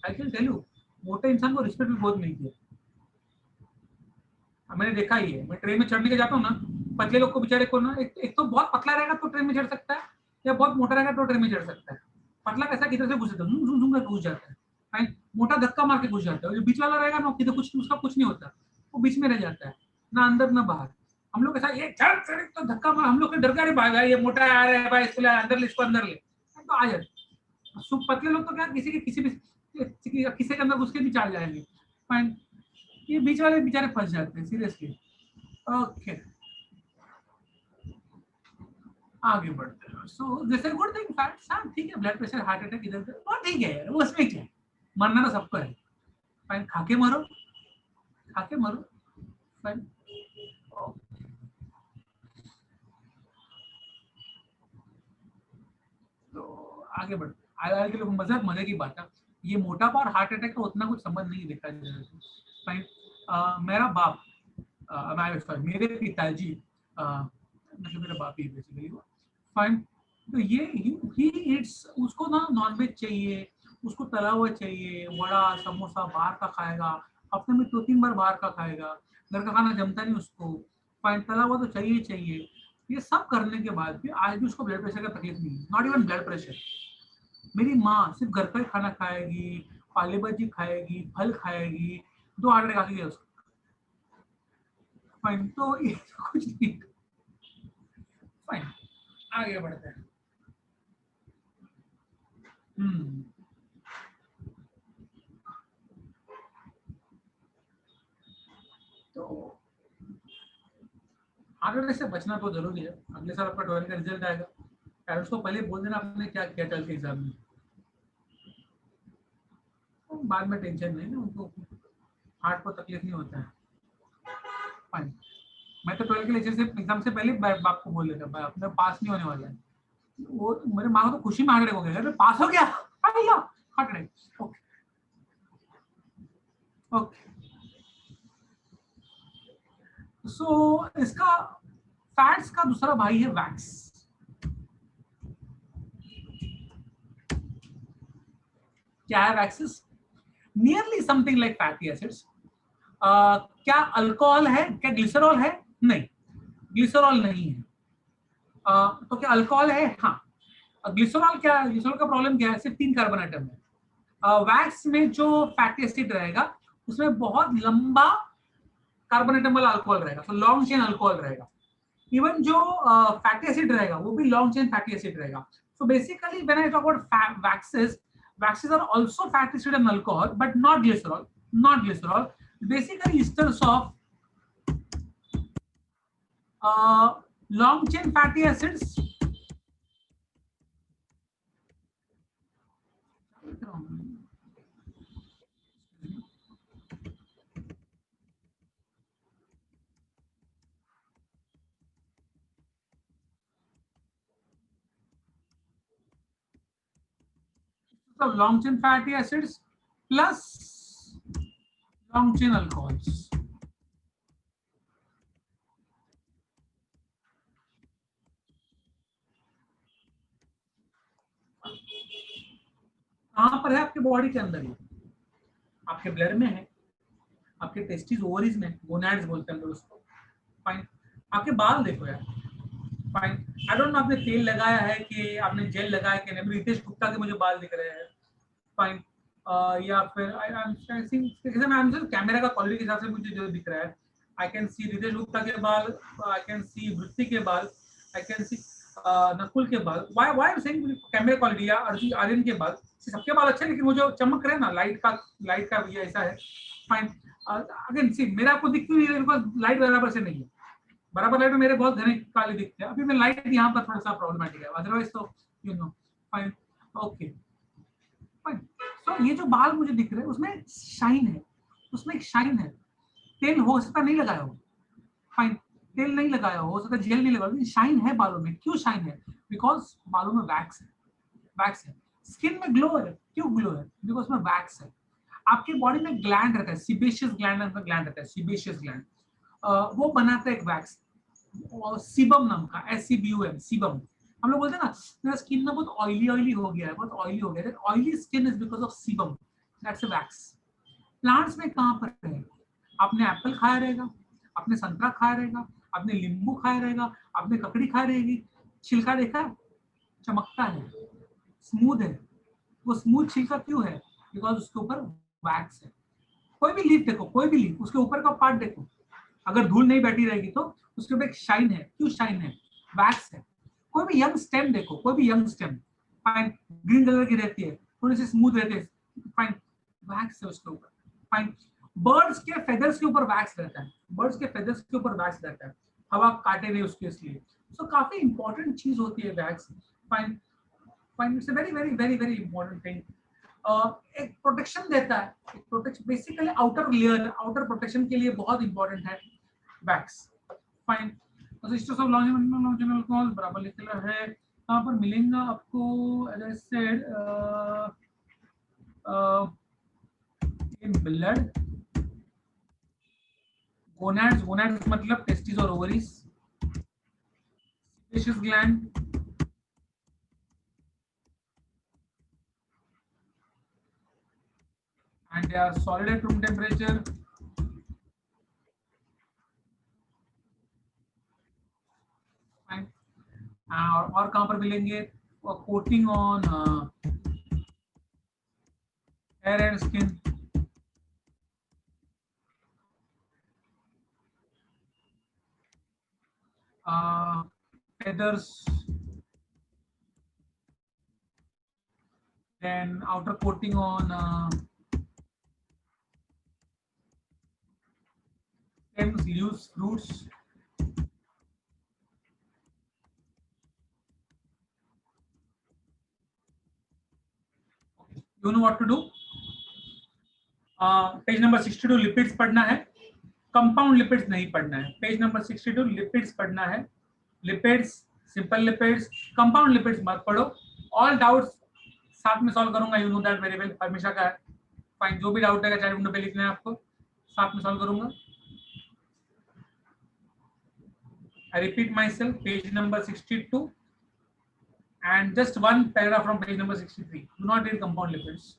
आई कैन टेल यू, मोटे इंसान को रिस्पेक्ट भी बहुत मिलती है। मैंने देखा ही है, मैं ट्रेन में चढ़ने के जाता हूँ ना, पतले लोग को बेचारे को ना, एक तो बहुत पतला रहेगा तो ट्रेन में चढ़ सकता है, या बहुत मोटा रहेगा तो ट्रेन में चढ़ सकता है। पतला कैसा किधर से घुस जाता है, झूम करके घुस जाता है, फाइन, मोटा धक्का मार के घुस जाता है, जो बीच वाला रहेगा ना किधर कुछ उसका कुछ नहीं होता, वो बीच में रह जाता है, ना अंदर ना बाहर। हम लोग ऐसा ये चढ़ चढ़ तो धक्का मार, हम लोग के डर का भागा, ये मोटा आ रहा है भाई, इसको अंदर ले, इसको अंदर ले, तो आ जाते। सुप पतले लोग तो क्या किसी के किसी भी किसी के अंदर घुस के भी चढ़ जाएंगे, फाइन, ये बीच वाले बेचारे फंस जाते हैं सीरियसली। ओके, आगे बढ़ते हैं। So this is good thing facts, हाँ ठीक है, ब्लड प्रेशर हार्ट अटैक इधर उधर बहुत ठीक है यार, वो उसमें क्या है, मरना तो सबको है, फाइन, खाके मरो, खाके मरो, फाइन। तो आगे बढ़ते, आगे लोग मजाक मजे की बात है, ये मोटापा और हार्ट अटैक का उतना कुछ संबंध नहीं देखा जाए, फाइन। मेरा बाप, मेरे पिताजी, मतलब मेरा बाप ही बेसिकली, फाइन, तो ये ही इट्स, उसको ना नॉनवेज चाहिए, उसको तला हुआ चाहिए, वड़ा समोसा बाहर का खाएगा, हफ्ते में 2-3 बार बाहर का खाएगा, घर का खाना जमता नहीं उसको, फाइन, तला हुआ तो चाहिए ही चाहिए। ये सब करने के बाद भी आज भी उसको ब्लड प्रेशर का तकलीफ नहीं है, नॉट इवन ब्लड प्रेशर। मेरी माँ सिर्फ घर का ही खाना खाएगी, पाले भाजी खाएगी, फल खाएगी, 2 आंकड़े खा के उसको, फाइन, तो ये कुछ नहीं, फाइन, आगे बढ़ते हैं। तो हार्ट अटैक से बचना तो जरूरी है। अगले साल आपका 12 का रिजल्ट आएगा, पेरेंट्स को पहले बोल देना आपने क्या किया 12 के एग्जाम में, तो बाद में टेंशन नहीं ना, उनको हार्ट को तकलीफ नहीं होता है, फाइन। मैं तो 12 के लेक्चर से एग्जाम से पहले बाप को बोल देता भाई अपने पास नहीं होने वाला है, वो मेरे माँ को तो खुशी में हार्ट अटैक हो गया, पास हो गया, हार्ट अटैक, ओके ओके। सो इसका फैट्स का दूसरा भाई है वैक्स। क्या है waxes? Nearly something like fatty acids. क्या अल्कोहल है, क्या ग्लिसरॉल है? नहीं, ग्लिसरॉल नहीं है। तो क्या अल्कोहल है? हाँ। ग्लिसरॉल क्या, ग्लिसरॉल का प्रॉब्लम क्या है, सिर्फ 3 कार्बन आइटम है। वैक्स में जो फैटी एसिड रहेगा उसमें बहुत लंबा कार्बन आइटम वाला अल्कोहल रहेगा, तो लॉन्ग चेन अल्कोहल रहेगा। इवन जो फैटी एसिड रहेगा वो भी लॉन्ग चेन फैटी एसिड रहेगा। So basically when I talk about waxes are also fatty acid and alcohol, but not glycerol, not glycerol. Basically esters of long chain fatty acids. So long chain fatty acids plus long chain alcohols. कहां पर है? आपके body के अंदर ही, आपके blood में है, आपके टेस्टिस ओवरीज में, गोनाड्स बोलते हैं उसको, फाइन। आपके बाल देखो यार, फाइन, आई डोंट नो आपने तेल लगाया है कि आपने जेल लगाया कि नहीं, रितेश गुप्ता के मुझे बाल दिख रहे हैं, फाइन। या फिर आई एम सीइंग कैमरा का क्वालिटी के हिसाब से मुझे जो दिख रहा है, I can see Ritesh Gupta के बाल, आई कैन सी वृत्ति के बाल, आई कैन सी नकुल के बाल, why I am saying camera quality, या अर्जुन आर्यन के बाल, सबके बाल अच्छे, लेकिन वो जो चमक रहे हैं ना लाइट का ये ऐसा है, फाइन। अगेन सी मेरा आपको दिखती हुई है बिकॉज लाइट बराबर से नहीं है, बराबर लाइट में मेरे बहुत घने काले दिखते हैं, अभी मैं लाइट यहाँ पर थोड़ा सा प्रॉब्लमेटिक है, अदरवाइज तो you know, fine, okay, fine. So ये जो बाल मुझे दिख रहे हैं उसमें शाइन है, उसमें एक शाइन है, तेल हो सकता नहीं लगाया हो, फाइन, तेल नहीं लगाया हो सकता, जेल नहीं लगाया, शाइन है बालों में। क्यों शाइन है? बिकॉज बालों में वैक्स है, वैक्स है। स्किन में ग्लो है, क्यों ग्लो है? बिकॉज उसमें वैक्स है। आपकी बॉडी में ग्लैंड रहता है, सिबेशियस ग्लैंड रहता है, सिबेशियस ग्लैंड, वो बनाता है एक वैक्स, सीबम नाम का, SCBUM, सीबम। हम लोग बोलते हैं ना मेरा स्किन ना बहुत ऑयली हो गया है, बहुत ऑयली हो गया है, oily skin is because of sebum, that's a wax. Plants में कहाँ पर है? आपने एप्पल खाया रहेगा, आपने संतरा खाया रहेगा, आपने नींबू खाया रहेगा, आपने ककड़ी खाई रहेगी, छिलका देखा है? चमकता है, स्मूथ है। वो स्मूथ छिलका क्यों है? बिकॉज उसके ऊपर वैक्स है। कोई भी लीफ देखो, कोई भी लीफ, उसके ऊपर का पार्ट देखो, अगर धूल नहीं बैठी रहेगी तो उसके ऊपर एक शाइन है, क्यों शाइन है? वैक्स है। कोई भी यंग स्टेम देखो, कोई भी young stem, fine, green colour की रहती है, थोड़ी सी स्मूथ रहती है, फाइन, वैक्स है उसके ऊपर, फाइन। बर्ड्स के फेदर्स के ऊपर वैक्स रहता है, बर्ड्स के फेदर्स के ऊपर वैक्स रहता है, हवा काटे नहीं उसके, इसलिए सो काफी इंपॉर्टेंट चीज होती है wax, fine. Fine, it's a very very very very important thing. एक प्रोटेक्शन देता है, एक protection, basically outer layer, outer protection के लिए बहुत इंपॉर्टेंट है wax, fine. Sisters of longitudinal cause बराबर लिखना है, कहाँ पर मिलेगा आपको? As I said, in blood, gonads, gonads मतलब टेस्टिस और ovaries, sebaceous gland, and they are solid at room temperature. Fine. और कहाँ पर मिलेंगे? Coating on hair and skin, feathers, then outer coating on stems, leaves, fruits. You know what to do? Page number 62 lipids पढ़ना है, compound lipids नहीं पढ़ना है। Page number 62 lipids पढ़ना है, lipids, simple lipids, compound lipids मत पढ़ो। All doubts साथ में सॉल्व करूंगा, you know that very well, हमेशा का है। फाइन, जो भी डाउट है चैट विंडो पे लिखना है आपको, साथ में सॉल्व करूंगा। I repeat myself, page number 62 and just one paragraph from page number 63. Do not read compound lipids.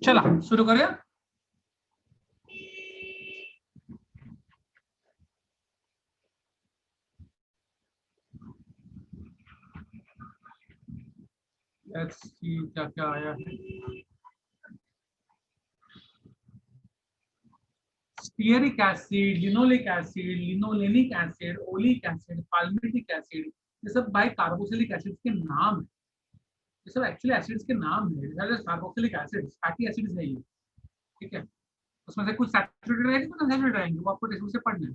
चला शुरू करें। क्या क्या आया है। Stearic acid, linoleic acid, linolenic acid, oleic acid, palmitic acid, ये सब बाई कार्बोक्सिलिक एसिड के नाम है। ये सब एक्चुअली एसिड्स के नाम है। कार्बोक्सिलिक एसिड फैटी एसिड्स है ये, ठीक है। उसमें से कुछ सैचुरेटेड रहेंगे, कुछ अनसैचुरेटेड रहेंगे, वो आपको टेक्स्ट से पढ़ना है।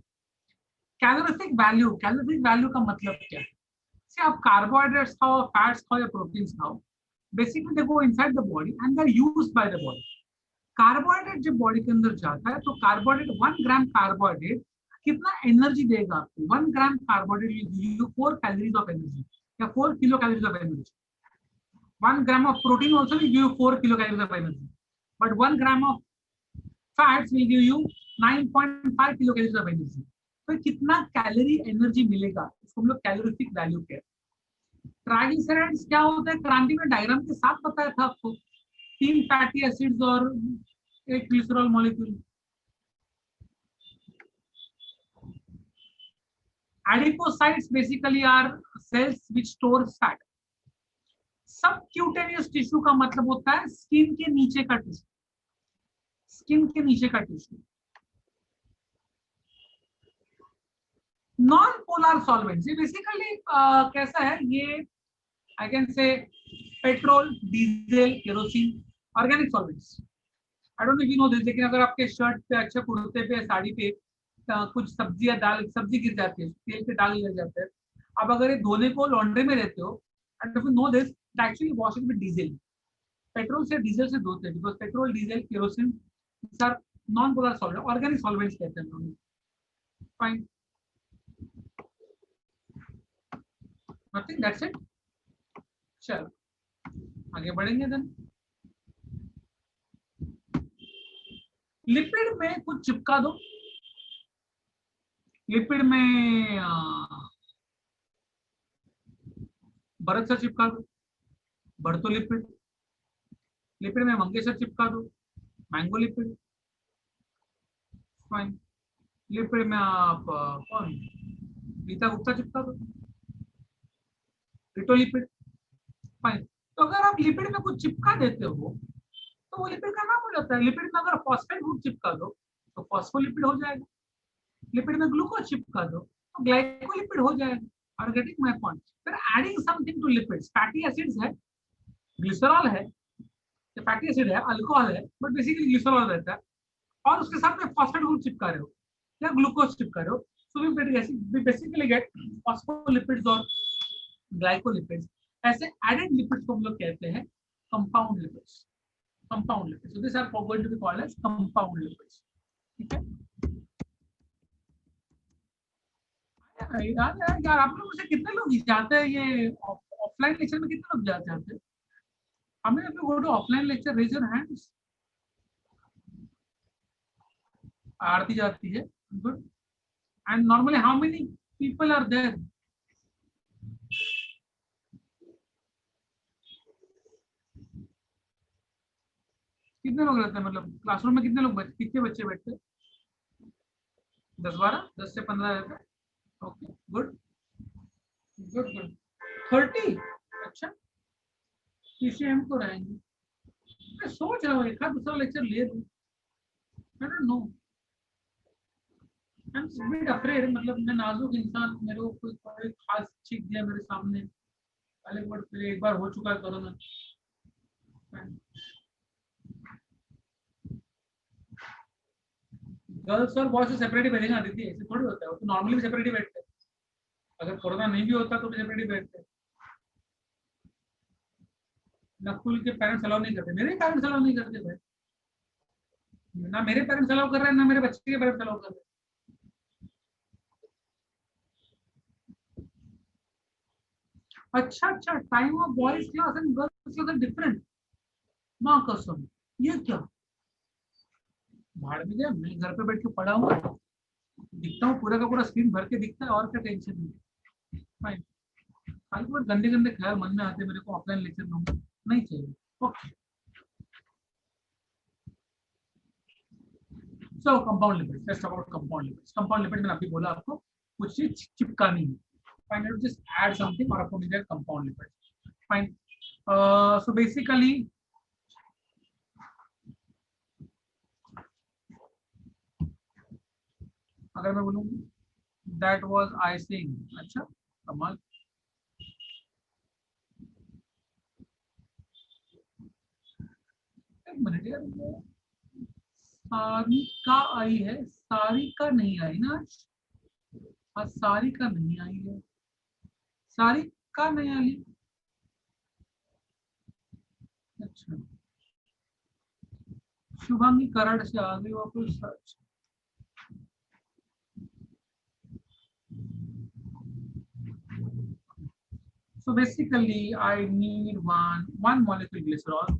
कैलोरिफिक वैल्यू का मतलब क्या है? से आप कार्बोहाइड्रेट्स खाओ, फैट्स खाओ या प्रोटीन्स खाओ, basically they go inside the body and they are used by the body. Carbohydrate जब बॉडी के अंदर जाता है तो कार्बोहाइड्रेट 1 ग्राम कार्बोहाइड्रेट कितना एनर्जी देगा आपको? 1 gram carbohydrate will give you 4 calories of energy या 4 kilo calories of energy. 1 gram of protein also will give you 4 kilocalories of energy, but 1 gram of fats will give you 9.5 kilocalories of energy. तो कितना calorie energy मिलेगा, इसको हम लोग calorific value कहते हैं। Triglycerides क्या होता है? क्रांति में डायग्राम के साथ बताया था आपको, 3 फैटी एसिड्स और एक glycerol molecule. Adipocytes basically are cells which store fat. Subcutaneous tissue का मतलब होता है स्किन के नीचे का टिश्यू, स्किन के नीचे का टिश्यू। नॉन पोलर सॉल्वेंट्स ये बेसिकली कैसा है ये? I can say petrol, diesel, kerosene, organic solvents. I don't no you know this, लेकिन अगर आपके शर्ट पे, अच्छे कुर्ते पे, साड़ी पे कुछ सब्जी या दाल, सब्जी गिर जाती है, तेल के दाग लग जाते हैं, अब अगर ये धोने को लॉन्ड्री में रहते हो and if you know this, actually wash it with diesel. Petrol से, डीजल से धोते हैं, because petrol, diesel, kerosene sir non polar solvent, organic solvents कहते हैं। Fine, nothing, that's it. चलो आगे बढ़ेंगे। देन लिपिड में कुछ चिपका दो। लिपिड में भरत सर चिपका दो, भरतो लिपिड। लिपिड में मंगेशर चिपका दो, मैंगो लिपिड। फाइन। लिपिड में आप कौन, गीता गुप्ता चिपका दो, रिटो लिपिड। फाइन। तो अगर आप लिपिड में कुछ चिपका देते हो तो वो लिपिड का नाम हो जाता है। लिपिड में अगर फॉस्फेट ग्रुप चिपका दो तो फॉस्फोलिपिड हो जाएगा। लिपिड में ग्लूकोज चिपका दो तो ग्लाइकोलिपिड हो जाएगा। और गेटिंग माय पॉइंट? फिर adding something to lipids, fatty acids है, ग्लिसरॉल है, फैटी एसिड है, अल्कोहल है, बट बेसिकली ग्लिसरॉल रहता है, और उसके साथ में फॉस्फेट ग्रुप चिपका रहे हो या ग्लूकोज चिपका रहे हो, so we basically get phospholipids और ग्लाइकोलिपिड्स। ऐसे एडेड लिपिड्स को हम लोग कहते हैं compound lipids. Compound lipids, so this are going to be called as compound lipids. ठीक है यार, आप लोगों से कितने लोग जाते हैं ये ऑफलाइन लेक्चर में? कितने लोग जाते हैं? हमें go to offline lecture, raise your hands. Aarti जाती है, good. And normally how many people are there? कितने लोग रहते हैं? मतलब क्लासरूम में कितने लोग बैठते, कितने बच्चे बैठते हैं? 10-12, 10 से 15 रहते हैं। Okay, good good good. 30? अच्छा, पीसीएम तो रहेंगे। मैं सोच रहा हूँ एक दूसरा लेक्चर ले लूं। आई don't no, I am bit afraid. मतलब मैं नाजुक इंसान, मेरे को कोई खास चीज दिया मेरे सामने, पहले फिर एक बार हो चुका है कोरोना। गर्ल्स और बॉयज सेपरेट ही बैठेगा दीदी, ऐसे थोड़ी होता है। वो तो नॉर्मली भी सेपरेट ही बैठते हैं, अगर कोरोना नहीं भी होता तो भी सेपरेट ही बैठते हैं। नकुल के पेरेंट्स अलाउ नहीं करते, मेरे पेरेंट्स अलाउ नहीं करते भाई। ना मेरे पेरेंट्स अलाउ कर रहे हैं, ना मेरे बच्चे के पेरेंट्स अलाउ कर रहे हैं। अच्छा अच्छा, time of boys class and girls class different. माँ कसम, ये क्या भाड़ में गया। मैं घर पे बैठ के पढ़ा हूँ, दिखता हूँ, पूरा का पूरा स्क्रीन भर के दिखता है, और क्या टेंशन नहीं। फाइन। खाली बहुत गंदे गंदे ख्याल मन में आते, मेरे को ऑफलाइन लेक्चर नहीं चाहिए। Okay so compound lipids, let's talk about compound lipids. Compound lipid मैंने अभी बोला आपको कुछ चीज चिपकानी है, फाइन, जस्ट ऐड समथिंग और आपको मिल जाएगा compound lipid, fine. So basically अगर मैं बोलूँ दैट वाज आइसिंग, अच्छा कमाल, एक मिनट यार, सारिका आई है, सारिका नहीं आई ना आज, आज सारिका नहीं आई है, सारिका नहीं आई, अच्छा शुभांगी कराड़ से आ गई वापस, सच। So basically, I need one molecule glycerol.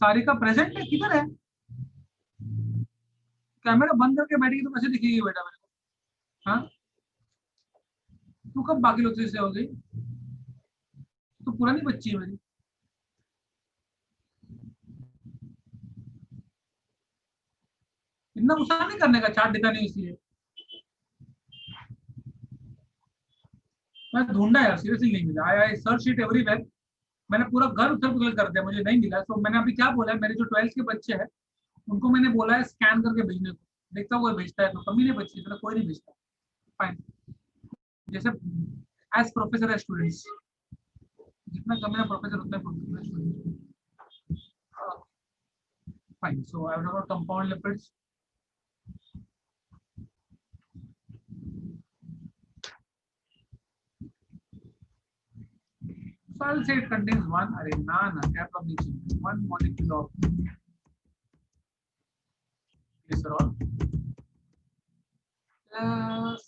Sarika present है, किधर है? कैमरा बंद करके बैठेगी तो कैसे दिखेगी बेटा मेरे को? हाँ, तू कब बाकी लोग से हो गई? तो पुरानी बच्ची है मेरी। इतना गुस्सा नहीं करने का, चार्ट दिखा नहीं इसलिए मैं ढूंढा यार, सीरियसली नहीं मिला। आई सर्च इट एवरीवेयर, मैंने पूरा घर उथल पुथल कर दिया, मुझे नहीं मिला। तो मैंने अभी क्या बोला है, मेरे जो 12th के बच्चे हैं उनको मैंने बोला है स्कैन करके भेजने को, देखता हूँ वो भेजता है तो कमी नहीं बच्ची, इतना कोई नहीं भेजता, फाइन। जैसे एज प्रोफेसर एज स्टूडेंट्स, जितना कम है प्रोफेसर उतना professor students, fine. So I have compound lipids, so I'll say it contains one, अरे ना क्या प्रॉब्लम चाहिए, one molecule of glycerol plus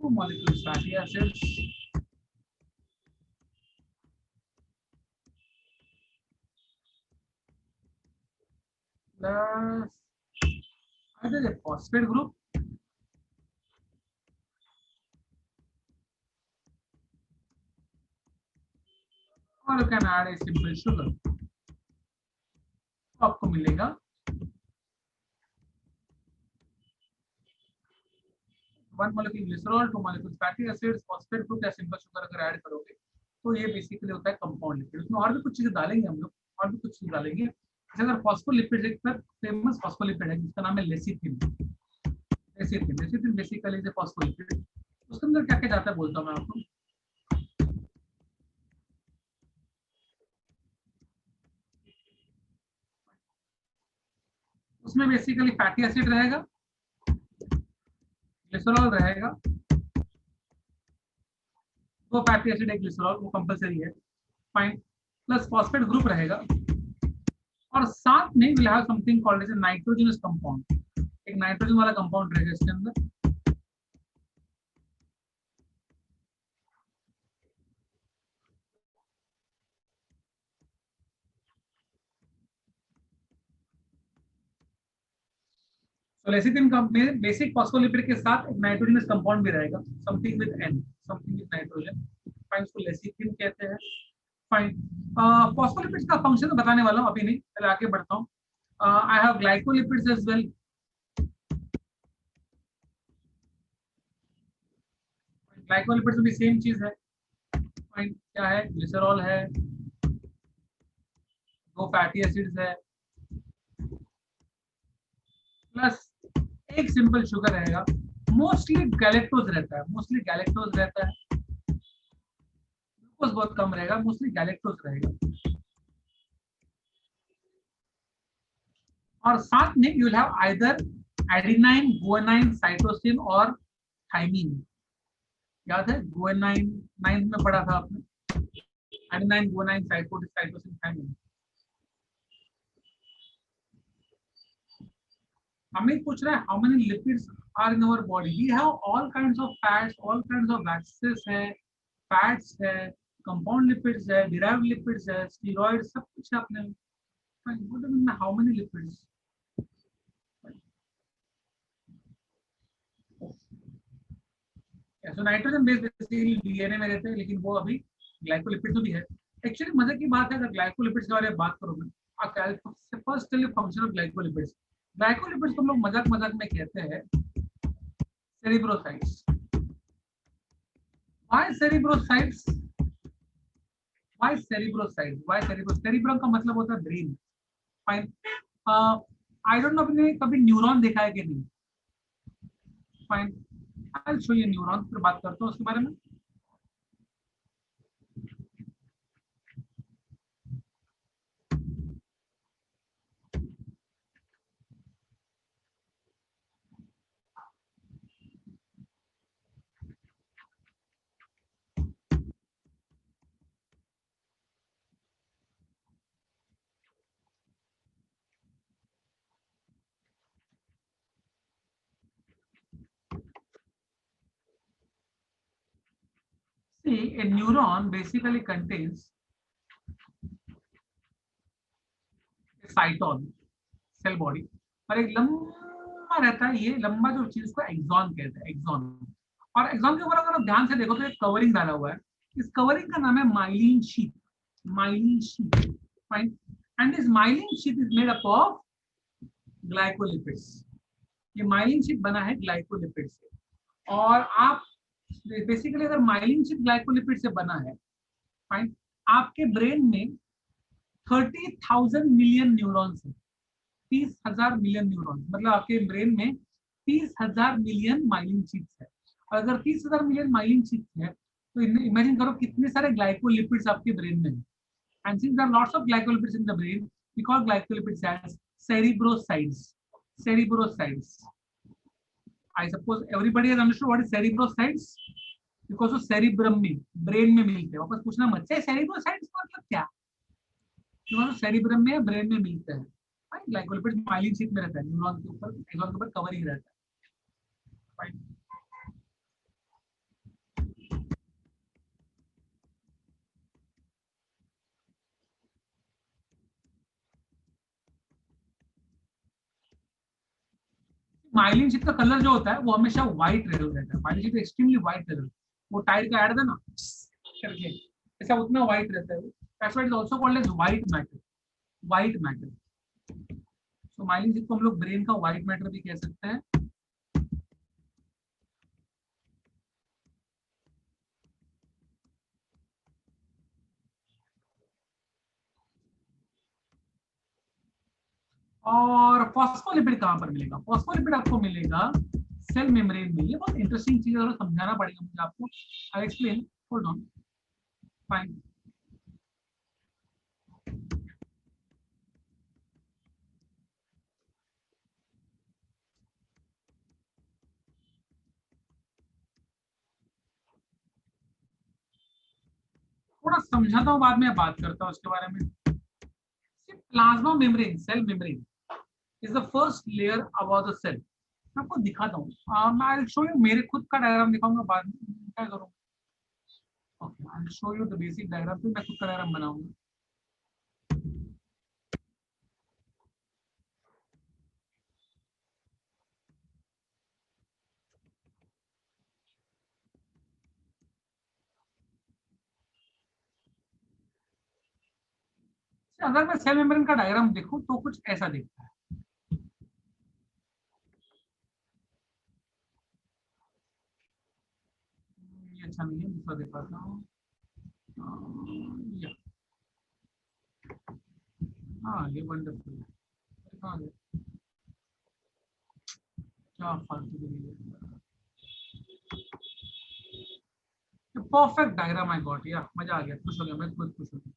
2 molecules fatty acids plus either a phosphate group or you can add a simple sugar, तो आपको मिलेगा one molecule glycerol, 2 molecule fatty acids, phosphate group या simple sugar अगर add करोगे तो ये basically होता है कंपाउंड लिपिड। उसमें और भी कुछ चीजें डालेंगे हम लोग, और भी कुछ चीजें डालेंगे। जैसे अगर फॉस्फोलिपिड, एक फेमस फॉस्फोलिपिड है जिसका नाम है lecithin. Lecithin, lecithin basically is a phospholipid. उसके अंदर क्या क्या जाता है बोलता हूँ मैं आपको। उसमें बेसिकली फैटी एसिड रहेगा, ग्लिसरॉल रहेगा, दो फैटी एसिड एक ग्लिसरॉल, वो कंपलसरी है, फाइन, प्लस फॉस्फेट ग्रुप रहेगा, और साथ में will have something called as nitrogenous compound, एक नाइट्रोजन वाला कंपाउंड रहेगा इसके अंदर। तो लेसिथिन में बेसिक फॉस्फोलिपिड के साथ एक नाइट्रोजनस कंपाउंड भी रहेगा, something with N, something with nitrogen, fine, उसको लेसिथिन कहते हैं, फाइन। फॉस्फोलिपिड्स का फंक्शन बताने वाला हूं, अभी नहीं, पहले आगे बढ़ता हूं। I have glycolipids as well, glycolipids भी सेम चीज है, फाइन। क्या है, ग्लिसरॉल है, दो फैटी एसिड्स है, प्लस एक सिंपल शुगर रहेगा, मोस्टली गैलेक्टोज रहता है, मोस्टली गैलेक्टोज रहता है, ग्लूकोज बहुत कम रहेगा, मोस्टली गैलेक्टोज रहेगा। और साथ में you will have either adenine, guanine, cytosine और थाइमिन। याद है गुआनाइन, 9th में पढ़ा था आपने, एडेनाइन, गुआनाइन, साइटोसिन, थाइमिन। हमें पूछ रहा है how many lipids are in our body. We have all kinds of fats, all kinds of waxes है, फैट्स है, कंपाउंड लिपिड्स है, डिराइव्ड लिपिड्स है, स्टेरॉइड, सब कुछ है अपने। How many lipids, so nitrogen based basically DNA में रहते हैं, लेकिन वो अभी ग्लाइकोलिपिड भी है। एक्चुअली मजे की बात है, अगर ग्लाइकोलिपिड्स के बारे में बात करूँ मैं, first tell you function of glycolipids. Glycolipids को हम लोग मजाक मजाक में कहते हैं cerebrosides. Why cerebrosides? Why cerebrosides? Why cerebro? Cerebrum का मतलब होता है brain. Fine. I don't know आपने कभी न्यूरॉन देखा है कि नहीं। Fine, I will show you neuron, फिर बात करते हैं उसके बारे में। See, a neuron basically contains a cytosol, cell body, और एक लंबा रहता है, ये लंबा जो चीज को एक्सॉन कहते हैं, एक्सॉन। और एक्सॉन के ऊपर अगर आप ध्यान से देखो तो एक कवरिंग डाला हुआ है, इस कवरिंग का नाम है myelin sheath. Myelin sheath, fine. And this myelin sheath is made up of glycolipids. ये माइलिन शीथ बना है ग्लाइकोलिपिड से। और आप बेसिकली अगर माइलिन शीथ ग्लाइकोलिपिड से बना है, फाइन, आपके ब्रेन में 30,000 मिलियन न्यूरॉन्स है। 30,000 मिलियन न्यूरॉन्स, मतलब आपके ब्रेन में 30,000 मिलियन माइलिन शीट्स है। और अगर 30,000 मिलियन माइलिन शीट्स है तो इमेजिन करो कितने सारे ग्लाइकोलिपिड्स आपके ब्रेन में है। And since there are lots of glycolipids in the brain, we call glycolipids as cerebrosides. Cerebrosides. I suppose everybody has understood what is cerebrocytes, because वो cerebrum में, ब्रेन में मिलते हैं। वापस पूछना मत से सेरिब्रोसाइट्स मतलब क्या, क्योंकि सेरिब्रम में ब्रेन में मिलते हैं। ग्लाइकोलिपिड माइलिन शीथ में रहता है, न्यूरॉन के ऊपर, एक्सॉन के ऊपर कवर ही रहता है। माइलिन शीथ का कलर जो होता है वो हमेशा व्हाइट रहता है। Myelin sheath extremely white colour, वो टायर का ऐड था ना करके, ऐसा उतना व्हाइट रहता है। That's why it is also called as white matter. White matter. तो माइलिन शीथ को हम लोग ब्रेन का व्हाइट मैटर भी कह सकते हैं। और फॉस्फोलिपिड कहां पर मिलेगा? फॉस्फोलिपिड आपको मिलेगा सेल मेम्ब्रेन में। ये बहुत इंटरेस्टिंग चीज है, समझाना पड़ेगा मुझे आपको। I explain, hold on. Fine. थोड़ा समझाता हूँ, बाद में बात करता हूँ उसके बारे में। Plasma membrane, cell membrane is the first layer about the cell. मैं आपको दिखाता हूँ, मैं आई विल शो यू, मेरे खुद का डायग्राम दिखाऊंगा बाद में, क्या करूँ। Okay, I will show you the basic diagram, फिर मैं खुद का डायग्राम बनाऊंगा। अगर मैं सेल मेम्ब्रेन का डायग्राम देखूं तो कुछ ऐसा दिखता है। ये अच्छा नहीं है, दूसरा दिखाता हूँ। हाँ, ये वंडरफुल है। कहाँ गया? क्या फालतू की परफेक्ट डायग्राम आई गॉट। या मजा आ गया, खुश हो गया, मैं खुद खुश हो गया।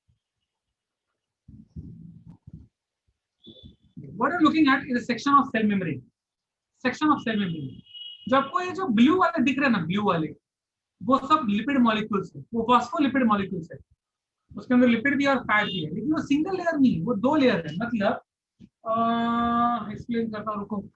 What you're looking at is a section of cell membrane. Section of cell membrane. जो आपको ये जो ब्लू वाले दिख रहे हैं ना, ब्लू वाले, वो सब लिपिड मॉलिक्यूल्स है, वो फॉस्फोलिपिड मॉलिक्यूल्स है। उसके अंदर लिपिड भी और फैट भी है, लेकिन वो सिंगल लेयर नहीं है, वो दो लेयर है। मतलब एक्सप्लेन करता हूँ, रुको।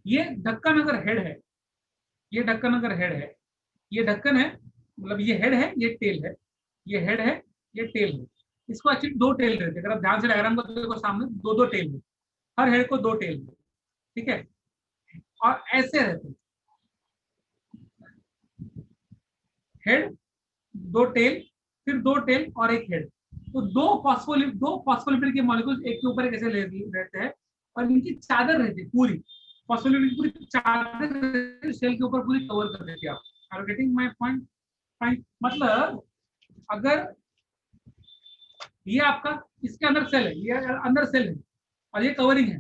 ये ढक्कन अगर हेड है, ये ढक्कन अगर हेड है, ये ढक्कन है, मतलब ये हेड है, ये टेल है, ये हेड है, ये टेल है। इसको एक्चुअली दो टेल रहते हैं, अगर आप ध्यान से डायग्राम को देखो सामने दो दो टेल है, हर हेड को दो टेल है, ठीक है, और ऐसे रहते हैं, हेड दो टेल, फिर दो टेल और एक हेड। तो दो फॉस्फोलिपिड के मॉलिक्यूल एक के ऊपर एक ऐसे रहते हैं और इनकी चादर रहती है पूरी, फॉस्फोलिपिड की पूरी चादर सेल के ऊपर पूरी कवर कर देती है। आप आर गेटिंग माय पॉइंट? मतलब अगर ये आपका इसके अंदर सेल है, ये अंदर सेल है और ये कवरिंग है,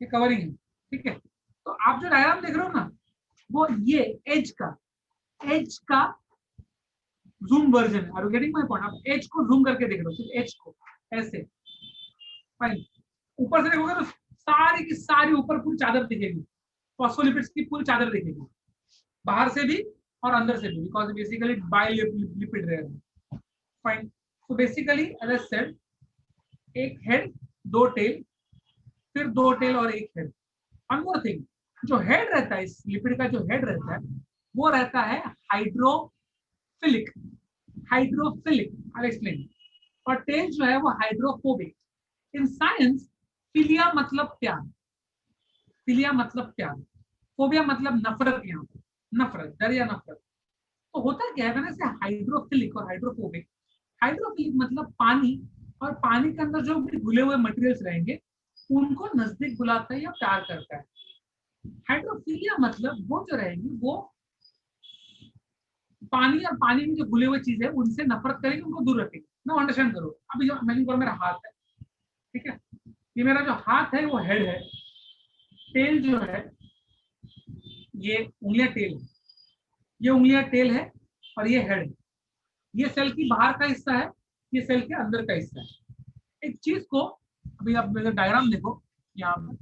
ये कवरिंग है, ठीक है। तो आप जो डायग्राम देख रहे हो ना, वो ये एज का जूम वर्जन है। Are you getting my point? आप एज को जूम करके देख रहे हो, सिर्फ एज को ऐसे, फाइन। ऊपर से देखोगे तो सारी की सारी ऊपर पूरी चादर दिखेगी, फॉस्फोलिपिड्स की पूरी चादर दिखेगी, बाहर से भी और अंदर से भी, बिकॉज बेसिकली बाइलिपिड रहे हैं, फाइन। तो बेसिकली एज आई सेड, एक हेड दो टेल, फिर दो टेल और एक हेड। वन मोर थिंग, जो हेड रहता है इस लिपिड का, जो हेड रहता है वो रहता है हाइड्रोफिलिक, आई एक्सप्लेन। और टेल जो है वो हाइड्रोफोबिक। इन साइंस फिलिया मतलब प्यार, फिलिया मतलब प्यार, फोबिया मतलब नफरत, यहाँ पर नफरत, डर या नफरत। तो होता क्या है ना, जैसे हाइड्रोफिलिक और हाइड्रोफोबिक, हाइड्रोफिलिक मतलब पानी, और पानी के अंदर जो भी घुले हुए मटेरियल्स रहेंगे उनको नजदीक बुलाता है या प्यार करता है। हाइड्रोफिलिया मतलब वो जो रहेगी वो पानी और पानी में जो घुले हुए चीज है उनसे नफरत करेगी, उनको दूर रखेगी। ना अंडरस्टैंड करो, अभी जो मैंने मेरा हाथ है, ठीक है, ये मेरा जो हाथ है वो हेड है, टेल जो है ये उंगलियां टेल है, ये उंगलियां टेल है और ये हेड है। ये सेल की बाहर का हिस्सा है, ये सेल के अंदर का हिस्सा है। एक चीज को, अभी आप मेरा डायग्राम देखो यहाँ पर,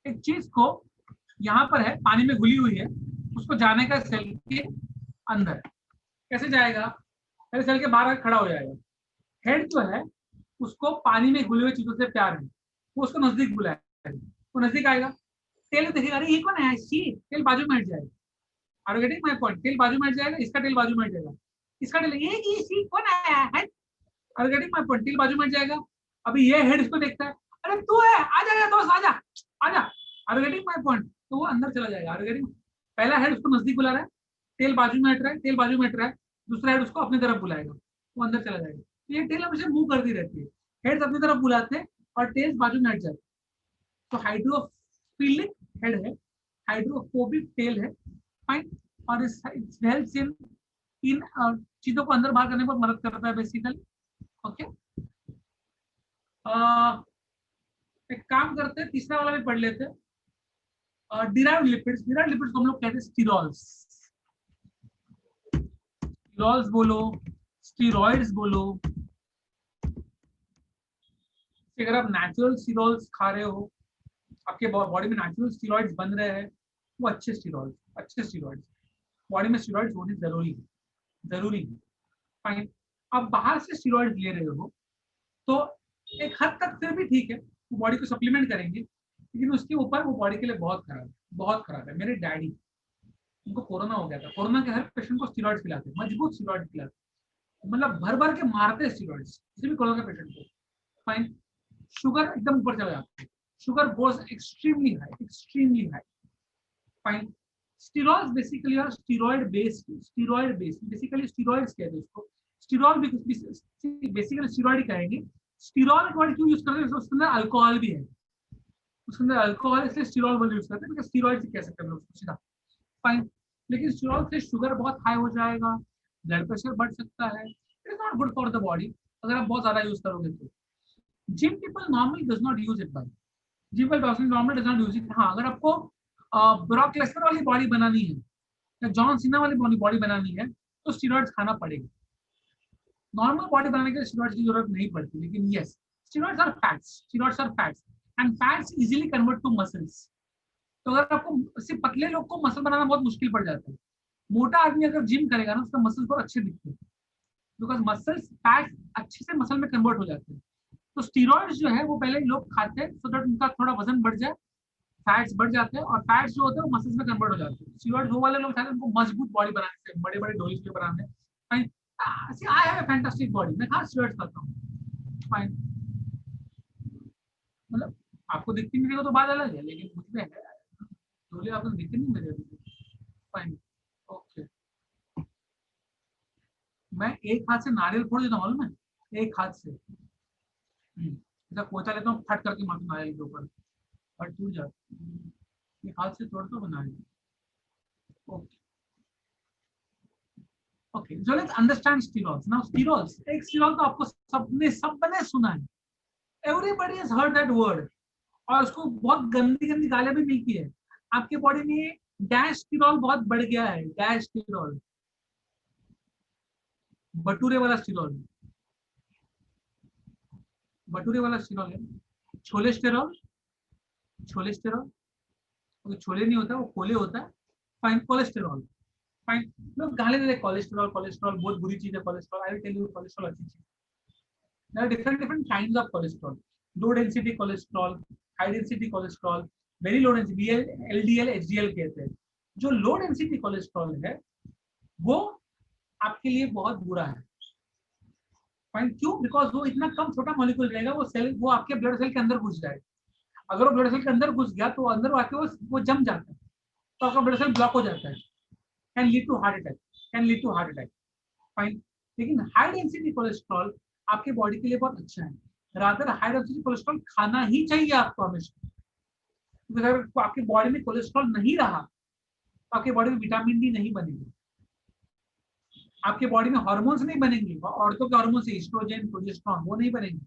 एक चीज को यहाँ पर है, पानी में घुली हुई है, उसको जाने का सेल के अंदर, कैसे जाएगा? पहले सेल के बाहर खड़ा हो जाएगा। हेड जो है उसको पानी में घुले हुए चीजों से प्यार है, वो उसको नजदीक बुलाएगा, वो नजदीक आएगा। टेल देखेगा, अरे ये कौन है, सी, टेल बाजू में हट जाएगा। Are you getting my point? Tell बाजू में हट जाएगा, इसका टेल बाजू में हट जाएगा, इसका टेल, ये सी कौन है, are you getting my point? Tell बाजू में हट जाएगा। अभी ये हेड इसको देखता है, अरे तू है, आ जाएगा दोस्त, आजा आजा, are you getting my point? तो वो अंदर चला जाएगा। Are you getting? पहला हेड उसको नजदीक बुला रहा है, टेल बाजू में हट रहा है, टेल बाजू में हट रहा है, दूसरा हेड उसको अपनी तरफ बुलाएगा, वो अंदर चला जाएगा। तो ये टेल हमेशा मूव करती रहती है, हेड्स अपनी तरफ बुलाते हैं और टेल्स बाजू में हट जाते हैं। तो हाइड्रोफिलिक हेड है, हाइड्रोफोबिक टेल है, फाइन। और इस हेल्प्स इन चीजों को अंदर बाहर करने में मदद करता है बेसिकली, ओके। एक काम करते हैं, तीसरा वाला भी पढ़ लेते हैं, डिराइव्ड लिपिड्स। डिराइव्ड लिपिड्स को हम लोग कहते हैं स्टीरॉल्स, स्टीरॉल्स बोलो, स्टीरॉइड्स बोलो। अगर आप नेचुरल स्टीरॉल्स खा रहे हो, आपके बॉडी में नेचुरल स्टीरॉइड्स बन रहे हैं, वो अच्छे स्टीरॉइड्स, बॉडी में स्टीरॉइड्स होने जरूरी है, जरूरी है, फाइन। आप बाहर से स्टीरॉइड्स ले रहे हो तो एक हद तक फिर भी ठीक है, वो बॉडी को सप्लीमेंट करेंगे, लेकिन उसके ऊपर वो बॉडी के लिए बहुत खराब है, बहुत खराब है। मेरे डैडी, उनको कोरोना हो गया था, कोरोना के हर पेशेंट को स्टीरॉइड्स खिलाते, मजबूत स्टीरॉइड खिलाते, मतलब भर भर के मारते स्टीरॉइड्स, किसी भी कोरोना के पेशेंट को, फाइन। शुगर एकदम ऊपर चला जाता है, sugar goes extremely high, fine. Steroids basically are steroid based, basically steroids कहते हैं उसको, स्टीरॉल बेसिकली स्टीरॉइड कहेंगे। स्टीरॉल वर्ड क्यों यूज करते हैं? उसके अंदर अल्कोहल भी है, उसके अंदर अल्कोहल, इसलिए स्टीरॉल वर्ड यूज करते हैं, स्टीरॉइड कह सकते हैं लोग सीधा, फाइन। लेकिन स्टीरॉल से शुगर बहुत हाई हो जाएगा, ब्लड प्रेशर बढ़ सकता है, it is not good for the body अगर आप बहुत ज्यादा यूज करोगे तो। Gym people normally does not use it, by gym people normally does not use it. हाँ, अगर आपको ब्रॉक लेसनर वाली बॉडी बनानी है या जॉन सीना वाली बॉडी बनानी है तो स्टीरॉइड्स खाना पड़ेगा। नॉर्मल बॉडी बनाने के लिए स्टीरॉइड्स की जरूरत नहीं पड़ती, लेकिन yes, steroids are fats and fats easily convert to muscles. तो अगर आपको सिर्फ पतले लोग को मसल बनाना बहुत मुश्किल पड़ जाता है, मोटा आदमी अगर जिम करेगा ना उसका मसल्स बहुत अच्छे दिखते हैं, बिकॉज मसल्स फैट अच्छे से मसल में कन्वर्ट हो जाते हैं। तो स्टीरॉइड्स जो है वो पहले लोग खाते हैं सो दैट उनका थोड़ा वजन बढ़ जाए, फैट्स बढ़ जाते हैं और फैट्स जो होते हैं वो मसल्स में कन्वर्ट हो जाते हैं। स्टीरॉइड वो वाले लोग चाहते हैं उनको मजबूत बॉडी बनाने से, बड़े बड़े ढोली के बनाने। Fine, see I have a fantastic body, मैं कहाँ स्टीरॉइड खाता हूँ। फाइन, मतलब आपको दिखती मेरे को तो बात अलग है, लेकिन मुझ में है ढोली, आपको दिखती नहीं मेरे। Fine, okay. मैं एक हाथ से नारियल फोड़ देता हूँ मालूम है, एक हाथ से। ऐसा पोता लेता हूँ, फट करके मारता हूँ नारियल के ऊपर और टूट जाता है। एक हाथ से तोड़ता हूँ नारियल। Okay, okay, so let's understand sterols. Now sterols, एक स्टीरॉल तो आपको सबने सुना है, everybody has heard that word, और उसको बहुत गंदी गंदी गालियां भी मिलती है। आपके बॉडी में डैश स्टीरॉल बहुत बढ़ गया है, डैश स्टीरॉल, बटूरे वाला स्टीरॉल, बटूरे वाला स्टीरॉल है। छोले स्टेरॉल, छोले स्टेरॉल, वो छोले नहीं होता, वो कोले होता है। Fine, cholesterol. फाइन, लोग गाली देते कोलेस्टेरॉल, कोलेस्टेरॉल बहुत बुरी चीज है, cholesterol. I will tell you cholesterol अच्छी चीज। There are different kinds of cholesterol. Low density cholesterol, high density cholesterol, very low density LDL, HDL कहते हैं। जो लो डेंसिटी कोलेस्ट्रॉल है वो आपके लिए बहुत बुरा है। फाइन, क्यों? बिकॉज वो इतना कम छोटा मॉलिक्यूल रहेगा, वो सेल, वो आपके ब्लड सेल के अंदर घुस जाएगा। अगर वो ब्लड सेल के अंदर घुस गया तो अंदर आके वो जम जाता है, तो आपका ब्लड सेल ब्लॉक हो जाता है। Can lead to heart attack, can lead to heart attack. Fine, लेकिन हाई डेंसिटी कोलेस्ट्रॉल आपके बॉडी के लिए बहुत अच्छा है। रादर हाई डेंसिटी कोलेस्ट्रॉल खाना ही चाहिए आपको हमेशा, क्योंकि अगर आपकी बॉडी में कोलेस्ट्रॉल नहीं रहा तो आपकी बॉडी में विटामिन डी नहीं बनेगी, आपके बॉडी में हार्मोन्स नहीं बनेंगे। औरतों के हार्मोन से एस्ट्रोजन, प्रोजेस्टेरॉन वो नहीं बनेंगे,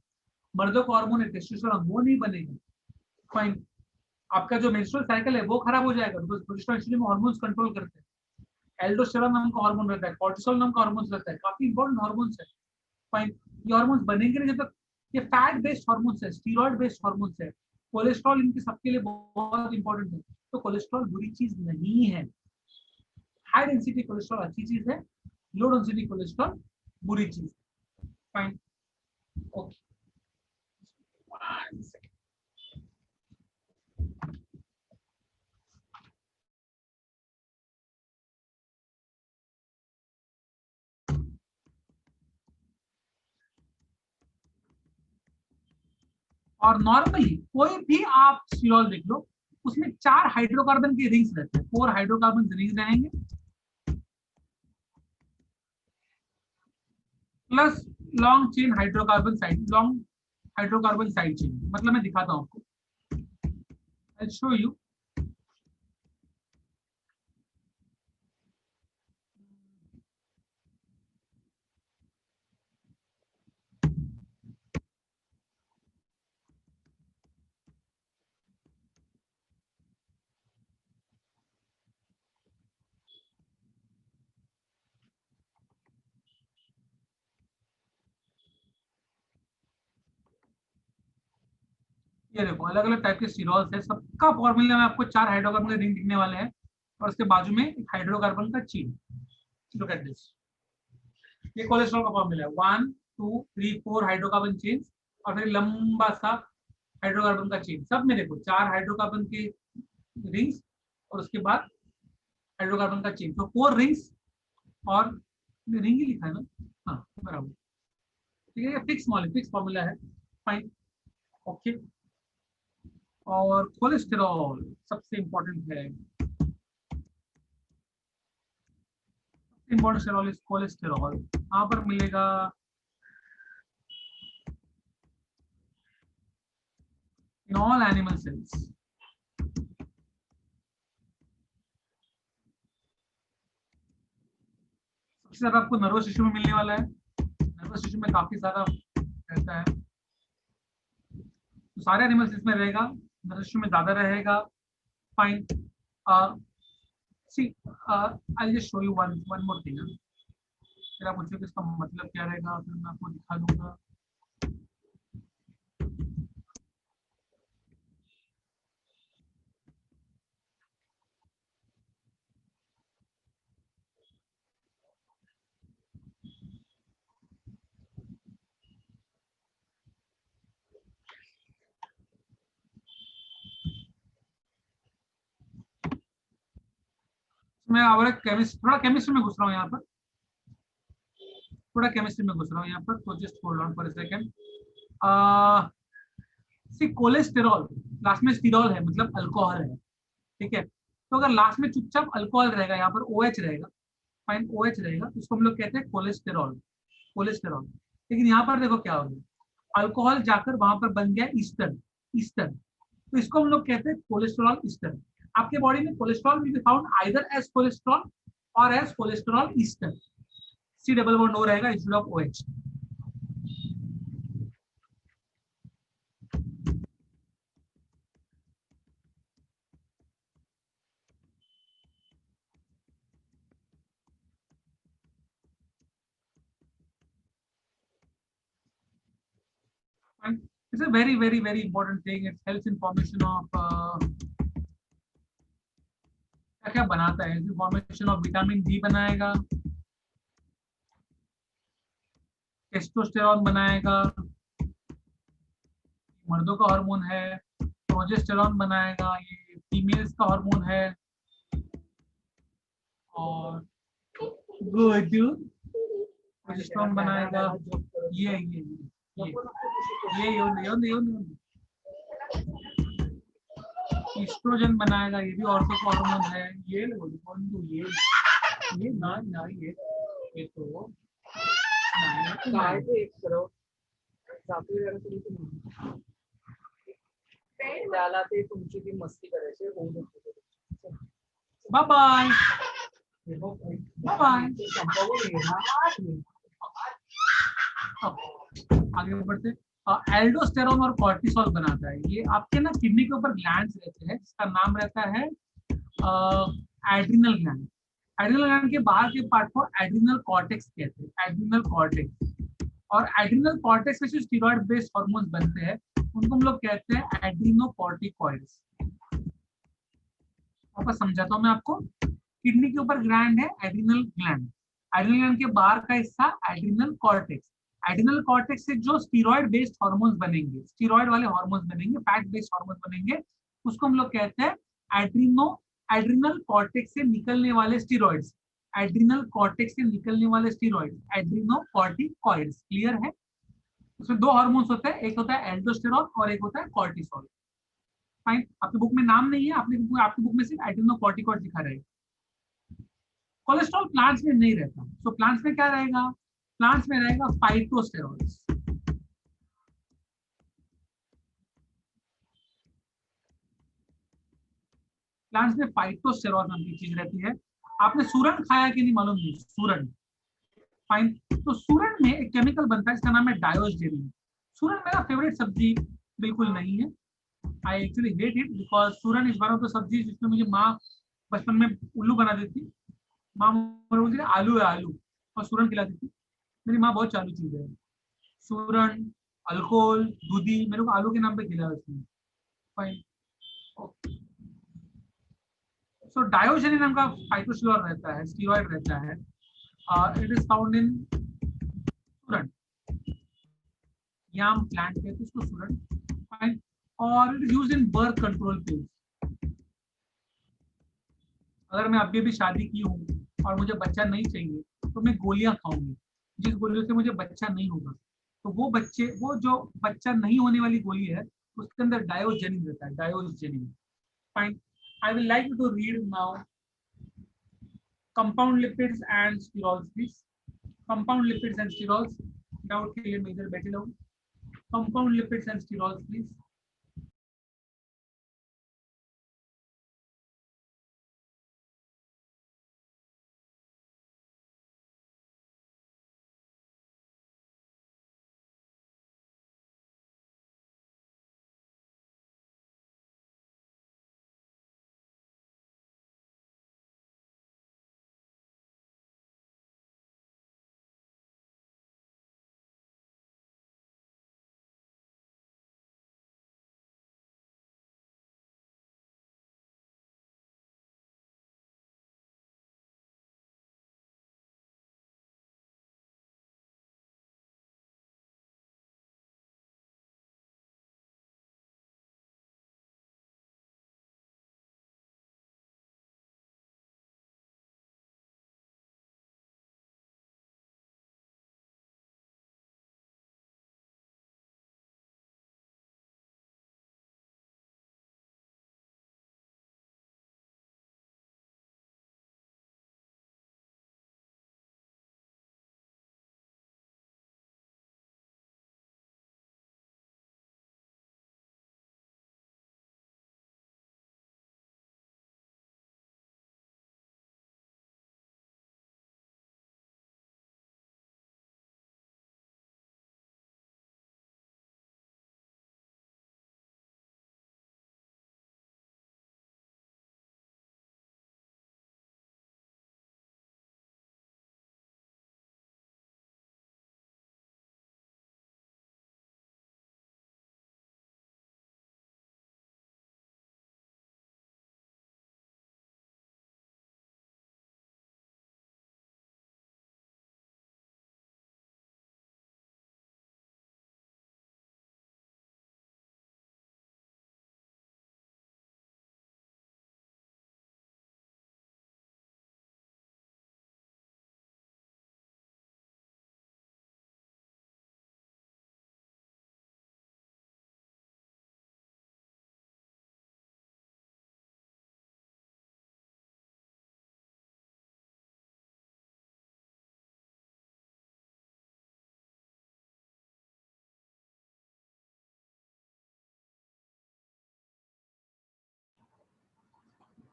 मर्दों का हार्मोन है टेस्टोस्टेरोन वो नहीं बनेगा। फाइन, आपका जो मेंस्ट्रुअल साइकिल है वो खराब हो जाएगा, because progesterone actually hormones control करते हैं। एल्डोस्टेरोन नाम का हार्मोन रहता है, कॉर्टिसोल नाम का हार्मोन रहता है, काफी इंपॉर्टेंट हार्मोन्स है। फाइन, ये हार्मोन्स बनेंगे नहीं जब तक। ये फैट बेस्ड हार्मोन्स है, स्टीरॉयड बेस्ड हार्मोन्स है। कोलेस्ट्रॉल इनके सबके लिए बहुत इंपॉर्टेंट है। तो कोलेस्ट्रॉल बुरी चीज नहीं है। हाई डेंसिटी कोलेस्ट्रॉल अच्छी चीज है, लो डेंसिटी कोलेस्ट्रॉल बुरी चीज। Fine, okay. और नॉर्मली कोई भी आप स्टीरॉल देख लो, उसमें 4 हाइड्रोकार्बन के रिंग्स रहते हैं, 4 हाइड्रोकार्बन रिंग्स रहेंगे, plus long chain hydrocarbon side, long hydrocarbon side chain. मतलब मैं दिखाता हूँ आपको, आई शो यू। ये देखो अलग अलग टाइप के स्टीरॉल्स है, सबका फॉर्मूला में आपको 4 हाइड्रोकार्बन के रिंग दिखने वाले हैं, और उसके बाजू में एक हाइड्रोकार्बन का चेन। लुक एट दिस, ये कोलेस्ट्रॉल का फॉर्मूला है, 1 2 3 4 हाइड्रोकार्बन चेन, और फिर लंबा सा हाइड्रोकार्बन का चेन। सब में देखो 4 हाइड्रोकार्बन के रिंग्स, और उसके बाद हाइड्रोकार्बन का चेन, तो 4 रिंग्स। और रिंग ही लिखा है ना, हाँ बराबर, ठीक है। ये फिक्स मॉलिक्यूल, फिक्स फॉर्मूला है। Fine, okay. और कोलेस्टेरॉल सबसे इंपॉर्टेंट है, इंपॉर्टेंट स्टेरॉल इज कोलेस्टेरॉल। यहाँ पर मिलेगा इन ऑल एनिमल सेल्स। सबसे ज्यादा आपको नर्वस टिश्यू में मिलने वाला है, नर्वस टिश्यू में काफी ज्यादा रहता है, तो सारे एनिमल सेल्स में रहेगा, नर्वस टिश्यू में ज्यादा रहेगा। Fine, see I just show you one more thing. फिर आप पूछो कि इसका मतलब क्या रहेगा, फिर मैं आपको दिखा दूंगा। मैं और थोड़ा केमिस्ट्री में घुस रहा हूँ यहाँ पर, थोड़ा केमिस्ट्री में घुस रहा हूँ यहाँ पर, तो just hold on for a second. See cholesterol last में स्टीरॉल है, मतलब अल्कोहल है, ठीक है। तो अगर लास्ट में चुपचाप अल्कोहल रहेगा, यहाँ पर ओ OH रहेगा, फाइन ओ OH रहेगा, तो उसको हम लोग कहते हैं कोलेस्टेरॉल, कोलेस्टेरॉल। लेकिन यहाँ पर देखो क्या हो गया, अल्कोहल जाकर वहां पर बन गया ईस्टर, ईस्टर, तो इसको हम लोग कहते हैं कोलेस्ट्रॉल ईस्टर। आपके बॉडी में cholesterol will be found either as cholesterol और as cholesterol ester, C double bond O रहेगा instead of O OH। It's a very very very important thing. It helps in formation of क्या क्या बनाता है, formation of vitamin D बनाएगा, testosterone बनाएगा, मर्दों का हार्मोन है, प्रोजेस्टेरॉन बनाएगा, ये फीमेल्स का हार्मोन है, और गुड प्रोजेस्टेरॉन बनाएगा, ये ईस्ट्रोजन बनाएगा, ये भी औरतों का हार्मोन है, ये ना ये तो त्याला ते तुमची ती मस्ती करायची होऊ नको. Bye bye bye bye. आगे बढ़ते, एल्डोस्टेरोन और कॉर्टिसोल बनाता है, ये आपके ना किडनी के ऊपर ग्लैंड्स रहते हैं, जिसका नाम रहता है एड्रिनल ग्लैंड। एड्रिनल ग्लैंड के बाहर के पार्ट को एड्रिनल कॉर्टेक्स कहते हैं, एड्रिनल कॉर्टेक्स। और एड्रिनल कॉर्टेक्स में जो स्टीरॉयड बेस्ड हार्मोन्स बनते हैं उनको हम लोग कहते हैं एड्रिनोकॉर्टिकॉइड्स। वापस समझाता हूँ मैं आपको, किडनी के ऊपर ग्लैंड है एड्रिनल ग्लैंड, एड्रिनल ग्लैंड के बाहर का हिस्सा एड्रिनल कॉर्टेक्स। एड्रिनल कॉर्टेक्स से जो स्टीरॉयड बेस्ड हार्मोन्स बनेंगे, स्टीरॉयड वाले हार्मोन्स बनेंगे, फैट बेस्ड हार्मोन्स बनेंगे, उसको हम लोग कहते हैं एड्रिनल कॉर्टेक्स से निकलने वाले स्टीरॉइड्स, एड्रिनल कॉर्टेक्स से निकलने वाले स्टीरॉइड्स, एड्रिनोकॉर्टिकॉइड्स। क्लियर है? उसमें दो हार्मोन्स होते हैं, एक होता है एल्डोस्टेरॉन और एक होता है कॉर्टिसोल। फाइन, आपकी बुक में नाम नहीं है, आपकी बुक में सिर्फ एड्रिनोकॉर्टिकॉइड दिखा रहेगा। कोलेस्ट्रॉल प्लांट्स में नहीं रहता, तो प्लांट्स में क्या रहेगा, प्लांट्स में रहेगा फाइटोस्टेरॉल्स। प्लांट्स में फाइटोस्टेरॉल नाम की चीज रहती है। आपने सूरन खाया कि नहीं मालूम नहीं, सूरन, फाइन। तो सूरन में एक केमिकल बनता है, इसका नाम है डायोस्टेरिन। सूरन मेरा फेवरेट सब्जी बिल्कुल नहीं है, I actually hate it, because सूरन इज वन ऑफ द सब्जी जिसमें मुझे माँ बचपन में उल्लू बना देती, माँ बोलती थी आलू है आलू, और सूरन खिलाती थी। मेरी माँ बहुत चालू चीज है, सूरन, अल्कोहल, दूधी, मेरे को आलू के नाम पे खिलाया उसने। फाइन, सो डायोजेनिन नाम का फाइटोस्टेरॉल रहता है, स्टीरॉयड रहता है, इट इज फाउंड इन सूरन, याम प्लांट कहते हैं उसको सूरन। फाइन, और it is used in birth control pills. अगर मैं अभी भी शादी की हूँ और मुझे बच्चा नहीं चाहिए, तो मैं गोलियां खाऊंगी, जिस गोलियों से मुझे बच्चा नहीं होगा, तो वो जो बच्चा नहीं होने वाली गोली है, उसके अंदर डायोजेनिन रहता है, diosgenin. Fine, I will like to read now compound lipids and sterols please. Compound lipids and sterols, doubt के लिए मैं इधर बैठे रहूं। Compound lipids and sterols please.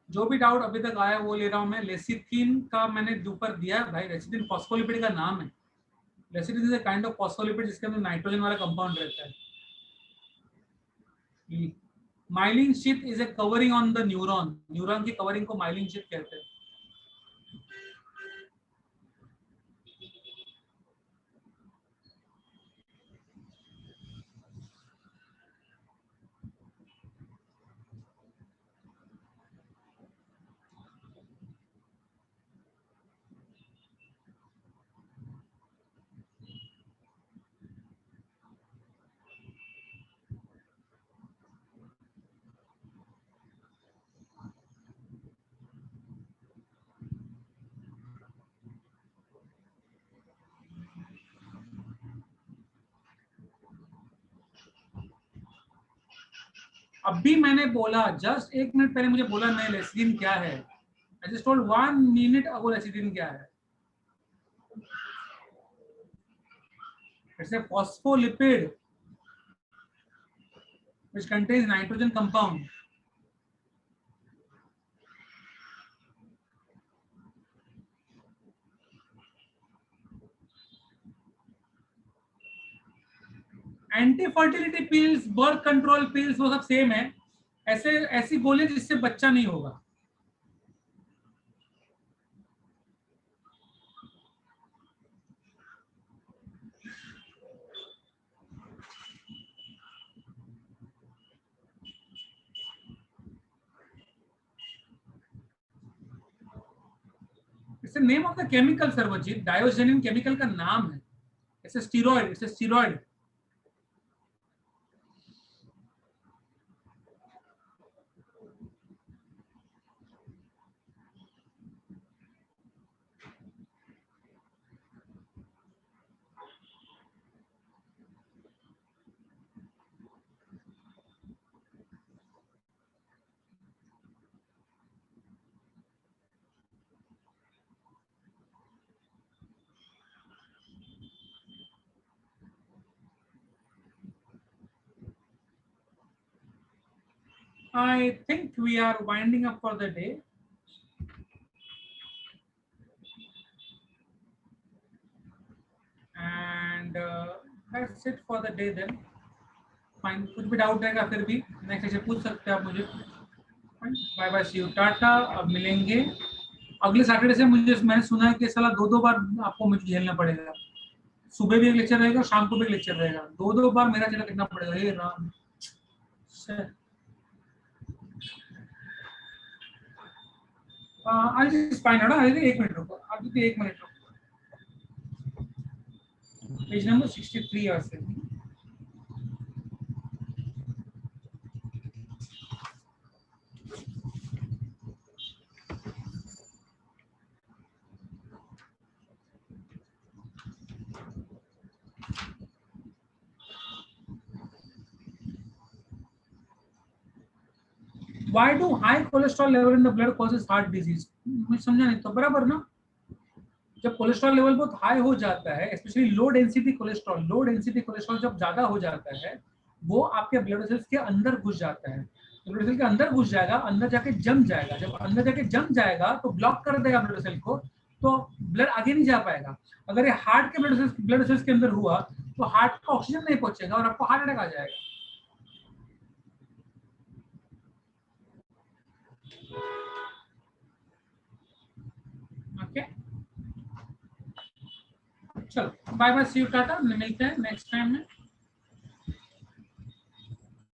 जो भी डाउट अभी तक आया वो ले रहा हूं मैं। लेसिथिन का मैंने ऊपर दिया है भाई, लेसिथिन फॉस्फोलिपिड का नाम है। Lecithin is a kind of phospholipid जिसके अंदर नाइट्रोजन वाला कंपाउंड रहता है। Myelin sheath is a covering on the neuron, neuron की कवरिंग को माइलिन शीथ कहते हैं। अभी मैंने बोला, जस्ट 1 मिनट पहले मुझे बोला मैं लेसिथिन क्या है। I just told 1 minute ago lecithin क्या है। It's a phospholipid which contains nitrogen compound. Anti fertility pills, birth control pills, वो सब सेम है। ऐसे ऐसी गोली जिससे बच्चा नहीं होगा। It's name of the chemical Sarvjeet, diosgenin chemical का नाम है। It's steroid, it's steroid. I think we are winding up for the day. And that's it for the day then. Fine, कुछ भी डाउट रहेगा फिर भी नेक्स्ट ऐसे पूछ सकते हैं आप मुझे। बाय बाय, सी यू, टाटा। अब मिलेंगे अगले सैटरडे से। मुझे मैंने सुना है कि साला 2-2 बार आपको मुझे झेलना पड़ेगा। सुबह भी एक लेक्चर रहेगा, शाम को भी एक लेक्चर रहेगा, 2-2 बार मेरा चला कितना पड़ेगा। ये Ram, I just find out. 1 minute रुको, आप 1 मिनट रुको। पेज नंबर 63 और से Why do high cholesterol level in the blood causes heart disease? मुझे समझा नहीं तो बराबर ना। जब कोलेस्ट्रॉल लेवल बहुत हाई हो जाता है, स्पेशली लो डेंसिटी कोलेस्ट्रॉल जब ज्यादा हो जाता है, वो आपके ब्लड वेसल्स के अंदर घुस जाता है। तो ब्लड वेसल के अंदर घुस जाएगा, अंदर जाके जम जाएगा। जब अंदर जाके जम जाएगा तो ब्लॉक कर देगा ब्लड वेसल को, तो ब्लड आगे नहीं जा पाएगा। अगर ये हार्ट के ब्लड वेसल्स के अंदर हुआ तो हार्ट को ऑक्सीजन नहीं पहुंचेगा और आपको हार्ट अटैक आ जाएगा। ओके, चलो बाय बाय, सी यू, टाटा। मिलते हैं नेक्स्ट टाइम में।